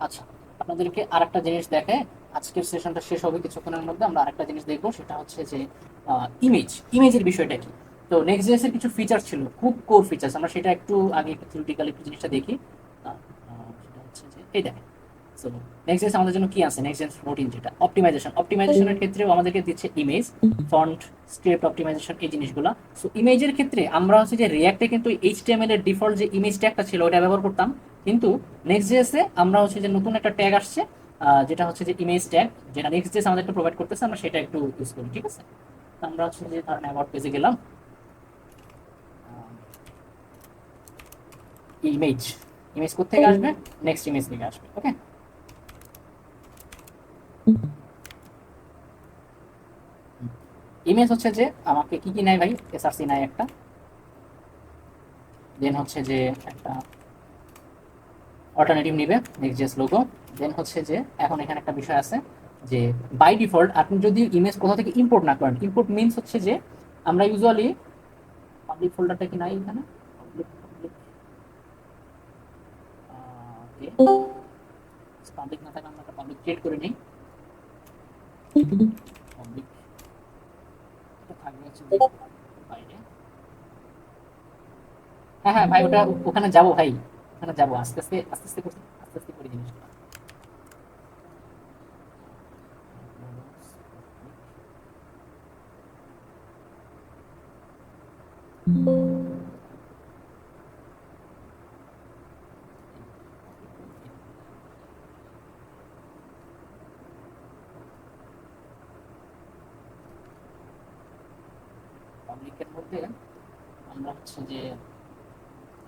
আচ্ছা, আপনাদেরকে আরেকটা জিনিস দেখে আজকের সেশনটা শেষ হবে কিছুক্ষণের মধ্যে, আমরা আরেকটা জিনিস দেখবো, সেটা হচ্ছে যে ইমেজ, ইমেজের বিষয়টা কি। তো নেক্সট জেএস এর কিছু ফিচার ছিল, খুব কোর ফিচার্স, আমরা সেটা একটু আগে একটু থিওরিটিক্যাল একটু জিনিসটা দেখি। সেটা হচ্ছে যে এই দেখেন, সো নেক্সট জেএস আমাদের জন্য কি আছে? নেক্সট জেএস 14 যেটা অপটিমাইজেশন, অপটিমাইজেশনের ক্ষেত্রেও আমাদেরকে দিচ্ছে ইমেজ, ফন্ট, স্ক্রিপ্ট অপটিমাইজেশন, এই জিনিসগুলো। সো ইমেজের ক্ষেত্রে আমরা হচ্ছে যে রিয়াক্টে কিন্তু এইচটিএমএল এর ডিফল্ট যে ইমেজ ট্যাগটা ছিল ওটা ব্যবহার করতাম, কিন্তু নেক্সট জেএসে আমরা হচ্ছে যে নতুন একটা ট্যাগ আসছে, যেটা হচ্ছে যে ইমেজ ট্যাগ, যেটা নেক্সট জেএস আমাদেরকে প্রোভাইড করতেছে, আমরা সেটা একটু ইউজ করি। ঠিক আছে, তো আমরা হচ্ছে যে ধরেন অ্যাবাউট পেজে গেলাম, ইমেজ, ইমেজ কোথেকে আসবে? নেক্সট ইমেজ থেকে আসবে। ওকে, ইমেজ হচ্ছে যে আমাকে কি কি নাই ভাই, এসআরসি নাই একটা, দেন হচ্ছে যে একটা অল্টারনেটিভ নিবে নেক্সট লোগো, দেন হচ্ছে যে এখন এখানে একটা বিষয় আছে যে বাই ডিফল্ট আপনি যদি ইমেজ কোথা থেকে ইম্পোর্ট না করেন, ইম্পোর্ট মিনস হচ্ছে যে আমরা ইউজুয়ালি পাবলিক ফোল্ডারটা কি নাই এখানে, পাবলিক পাবলিক না থাকে, আমরা একটা পাবলিক ক্রিয়েট করে নিই, পাবলিক থাকবে হচ্ছে যে বাইরে। হ্যাঁ হ্যাঁ ভাই, ওটা ওখানে যাবো ভাই, ওখানে যাবো, আস্তে আস্তে আস্তে আস্তে করছি, আস্তে আস্তে করি জিনিসটা। পাবলিকের মধ্যে আমরা হচ্ছে যে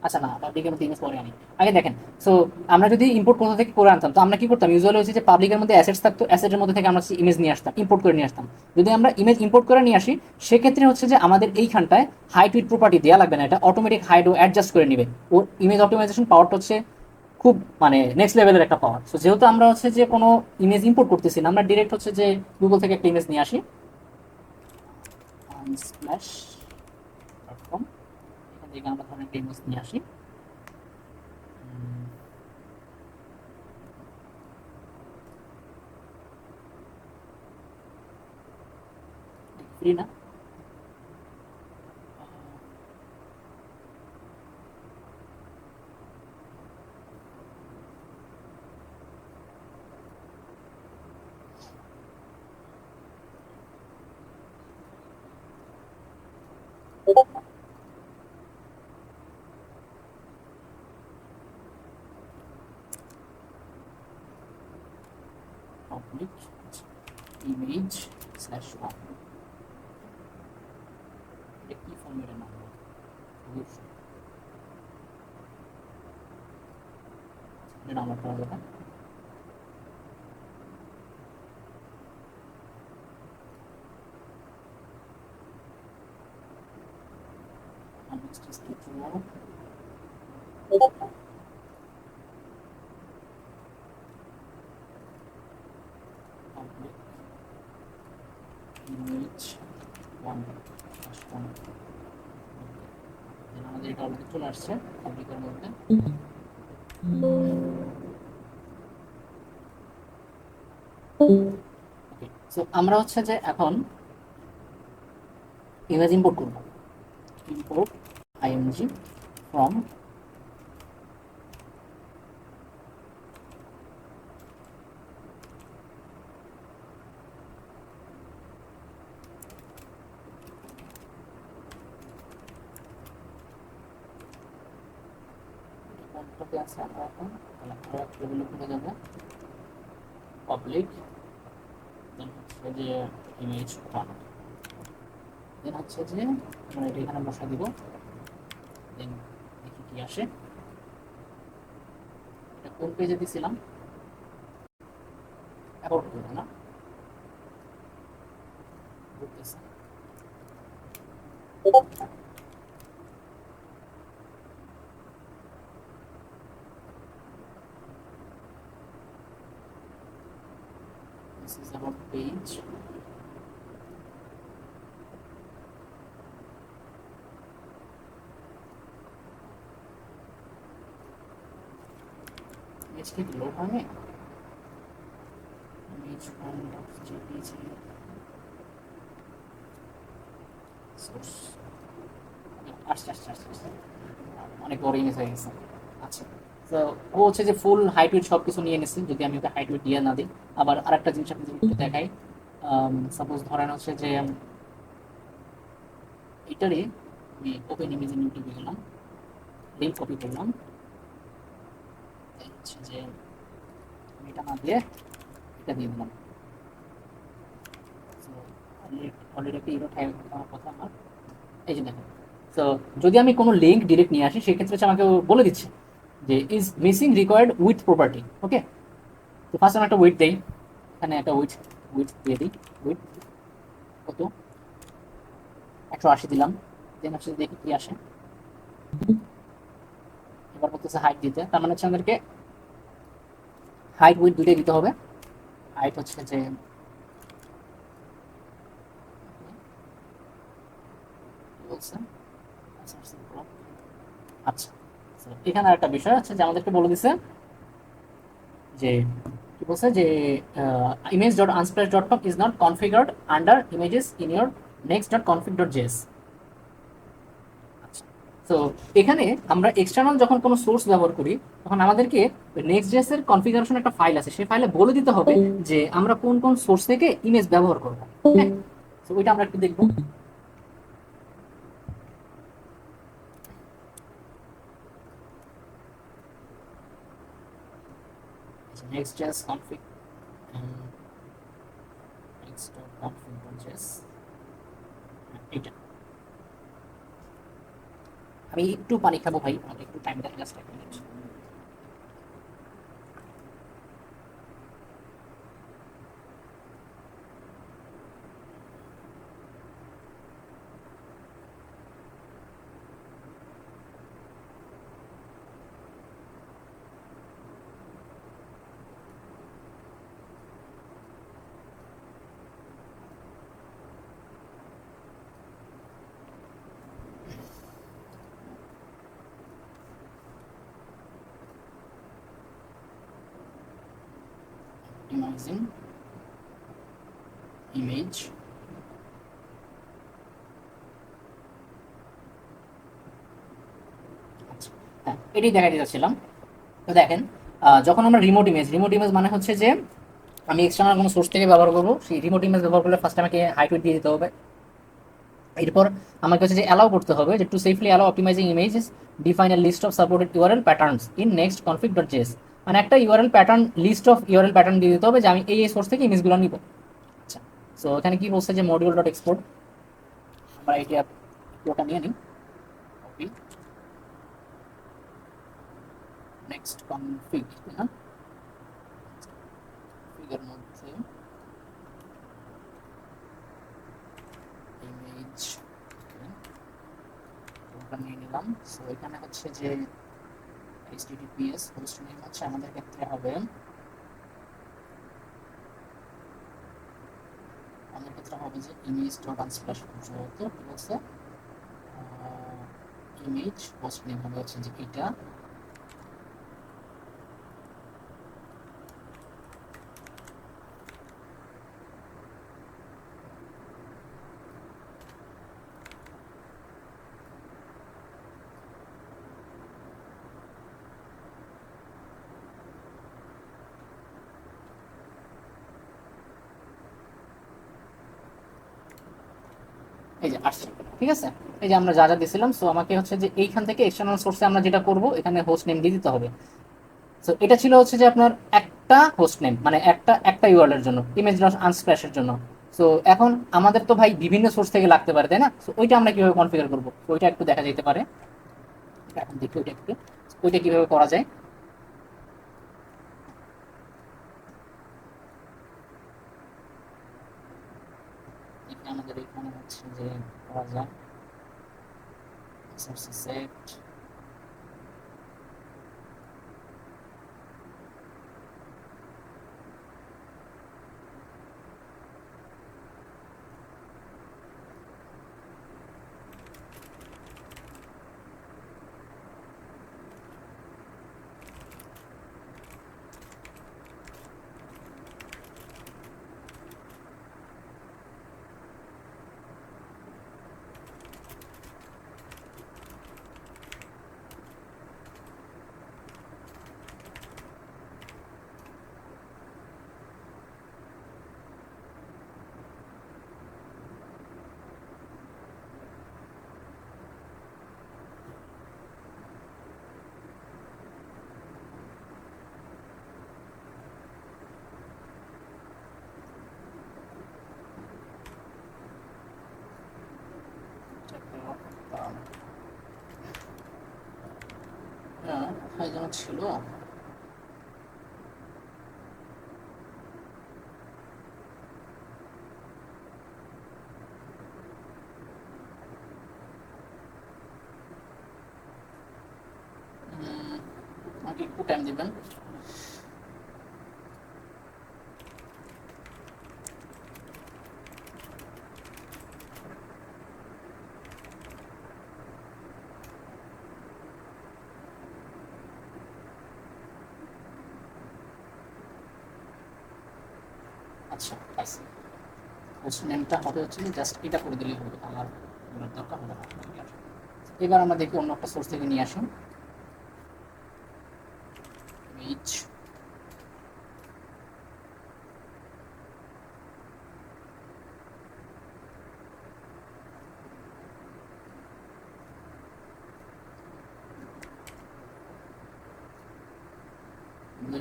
আচ্ছা না, পাবলিকের মধ্যে ইমেজ পরে আনি। আগে দেখেন, সো আমরা যদি ইম্পোর্ট কোথা থেকে করে আনতাম, তো আমরা কি করতাম, ইউজুয়ালি হচ্ছে যে পাবলিকের মধ্যে অ্যাসেটস থাকতো, অ্যাসেটের মধ্যে থেকে আমরা ইমেজ নিয়ে আসতাম, ইম্পোর্ট করে নিয়ে আসতাম। যদি আমরা ইমেজ ইম্পোর্ট করে নিয়ে আসি, সেক্ষেত্রে হচ্ছে যে আমাদের এইখানটায় হাইট উইথ প্রপার্টি দেওয়া লাগবে না, এটা অটোমেটিক হাইট ও অ্যাডজাস্ট করে নেবে। ওর ইমেজ অপটিমাইজেশন পাওয়ারটা হচ্ছে খুব মানে নেক্সট লেভেলের একটা পাওয়ার। সো যেহেতু আমরা হচ্ছে যে কোনো ইমেজ ইম্পোর্ট করতেছি না, আমরা ডিরেক্ট হচ্ছে যে গুগল থেকে একটা ইমেজ নিয়ে আসি, স্প্ল্যাশ ডট কম, এখান থেকে আমরা ধরেন একটা ইমেজ নিয়ে আসি। ফ্রি না? পাবলিক ইমেজ স্ল্যাশ ওয়ান, এটা কি ফরম্যাটের নাম? এটা ডাউনলোড করা যাবে। Next is the draw. Public image one dash one. Then আমাদের এটা অলরেডি চলে আসছে পাবলিকের মধ্যে। ওকে, সো আমরা হচ্ছে যে এখন ইমেজ ইম্পোর্ট করব। ইম্পোর্ট আইএমজি ফ্রম কোনটাতে আছে আমরা এখন, তাহলে আমরা এগুলো করে যাব পাবলিক, দেন হচ্ছে যে ইমেজ ওয়ান, দেন হচ্ছে যে আমরা এটা এখানে বসা দিব, দেন দেখি কি আসে। এটা কোন পেজে দিছিলাম? অ্যাবাউট পেজে না? করতেছে। This is our page. Image কি লোড হয়? image1.jpg source আসছে আসছে আসছে আসছে, অনেক বড় ইমেজ হয়ে গেছে। আচ্ছা, তো ও হচ্ছে যে ফুল হাইট উইথ সব কিছু নিয়ে নিচ্ছে, যদি আমি ওকে হাইট উইথ দিয়ে না দিই। আবার আরেকটা জিনিস আপনি যদি একটু দেখাই, সাপোজ ধরেন হচ্ছে যে এটারই আমি ওপেন ইমেজ ইউটিউবে গেলাম, লিঙ্ক কপি করলাম, হচ্ছে যে আমি এটা না দিয়ে এটা দিয়ে দিলাম। অলরেডি একটা ইরো থাকার কথা আমার, এই যে দেখেন। তো যদি আমি কোনো লিঙ্ক ডিরেক্ট নিয়ে আসি, সেক্ষেত্রে হচ্ছে আমাকে ও বলে দিচ্ছে যে is missing required with property. Okay, তো ফার্স্ট আমি একটা উইথ দেই, এখানে একটা উইথ উইথ দিয়ে দিই। উইথ কত? 180 দিলাম। দেন হচ্ছে দেখি কি আসে। এবার বলতেছে হাইট দিতে, তার মানে হচ্ছে আমাদেরকে হাইট উইথ দুটোই দিতে হবে। হাইট হচ্ছে যে বলছে, আচ্ছা, এখানে একটা বিষয় আছে যে আমাদেরকে বলে দিছে যে কি বলছে যে image dot Unsplash dot com is not configured under images in your next dot config dot JS. তো এখানে আমরা এক্সটার্নাল যখন কোনো সোর্স ব্যবহার করি, তখন আমাদেরকে নেক্সট জেএস এর কনফিগারেশন একটা ফাইল আছে, সেই ফাইলে বলে দিতে হবে যে আমরা কোন কোন সোর্স থেকে ইমেজ ব্যবহার করব। হ্যাঁ, তো ওইটা আমরা একটু দেখবো। Next JS config, next dot config dot JS, এটা আমি একটু পানি খাবো ভাই, আমাকে একটু টাইম দেন, জাস্ট 1 মিনিট। ইমাজিন ইমেজ, আচ্ছা হ্যাঁ এটাই দেখাতে চাচ্ছিলাম। তো দেখেন, যখন আমরা রিমোট ইমেজ মানে হচ্ছে যে আমি এক্সটার্নাল কোনো সোর্স থেকে ব্যবহার করবো, সেই রিমোট ইমেজ ব্যবহার করলে ফার্স্ট আমাকে হাইট ওয়েট দিয়ে দিতে হবে। এরপর আমাকে হচ্ছে যে অ্যালাউ করতে হবে যে to safely allow optimizing images define a list of supported URL patterns in next config dot JS. মানে একটা URL pattern, list of URL pattern দিয়ে দিতে হবে যে আমি এই সোর্স থেকে ইমেজগুলো নিব। আচ্ছা, সো এখানে কি বলছে যে মডিউল ডট এক্সপোর্ট, আমরা এটা পুরোটা নিয়ে নিই। ওকে, নেক্সট কনফিগ, না ফিগার মধ্যে ইমেজ পুরোটা নিয়ে নিলাম। সো এখানে হচ্ছে যে https হোস্ট নেম হচ্ছে আমাদের ক্ষেত্রে হবে, আমাদের ক্ষেত্রে হবে যে ইমেজ ডট আনস্প্ল্যাশ, যেহেতু ঠিক আছে ইমেজ হোস্ট নেম হবে হচ্ছে যে এটা। এই যে আসছে, ঠিক আছে, এই যে আমরা যা যা দিয়েছিলাম। সো আমাকে হচ্ছে যে এইখান থেকে এক্সটার্নাল সোর্সে আমরা যেটা করব এখানে হোস্ট নেম দিয়ে দিতে হবে। সো এটা ছিল হচ্ছে যে আপনার একটা হোস্ট নেম, মানে একটা একটা ইউআরএল এর জন্য, ইমেজ ডট আনস্প্ল্যাশের জন্য। সো এখন আমাদের তো ভাই বিভিন্ন সোর্স থেকে লাগতে পারে, তাই না? সো ওইটা আমরা কিভাবে কনফিগার করবো, ওইটা একটু দেখা যেতে পারে। এখন দেখি ওইটা একটু, ওইটা কিভাবে করা যায়। এখানে আমাদের এখানে হচ্ছে যে করা যায় সোর্স সেট, কোথায় যেন ছিল, আমাকে একটু টাইম দিবেন। আচ্ছা পাইছি, হোস্ট নেমটা হবে হচ্ছে জাস্ট এটা করে দিলেই হবে, আমার দরকার হবে না। এবার আমরা দেখি অন্য একটা সোর্স থেকে নিয়ে আসি ইমেজ।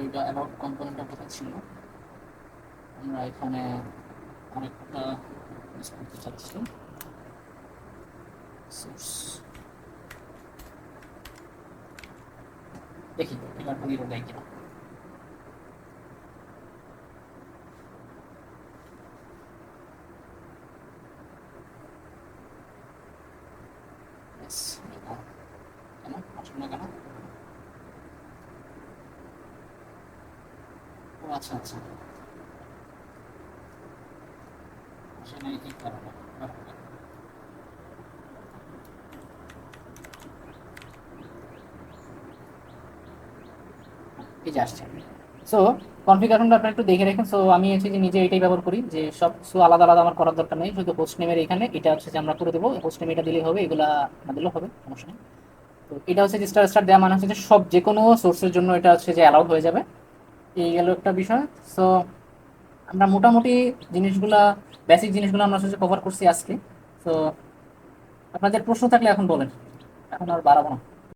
এটা অ্যাবাউট কম্পোনেন্টটা কোথায় ছিল, আমরা এখানে আরেকটা ইউজ করতে চাচ্ছি সোর্স। দেখি এবার কোনো এরর দেয় কিনা। Yes, দেখো, কেন আসলো না কেন? ও আচ্ছা আচ্ছা, আসলে এই কারণে। এই যে আসছে। সো কনফিগারেশনটা আপনারা একটু দেখে রাখেন। সো আমি হচ্ছে যে নিজে এটাই ব্যবহার করি, যে সব কিছু আলাদা আলাদা আমার করার দরকার নেই, শুধু হোস্ট নেমের এখানে এটা হচ্ছে যে আমরা করে দেবো, হোস্ট নেম এটা দিলেই হবে, এগুলা না দিলেও হবে, সমস্যা নেই। তো এটা হচ্ছে যে স্টার স্টার দেওয়া মানে হচ্ছে যে সব যে কোনো সোর্সের জন্য এটা হচ্ছে যে অ্যালাউড হয়ে যাবে। এই গেল একটা বিষয়। সো আমরা মোটামুটি জিনিসগুলা, বেসিক জিনিসগুলো আমরা হচ্ছে কভার করছি আজকে। তো আপনাদের প্রশ্ন থাকলে এখন বলেন, এখন আর বাড়াবো না।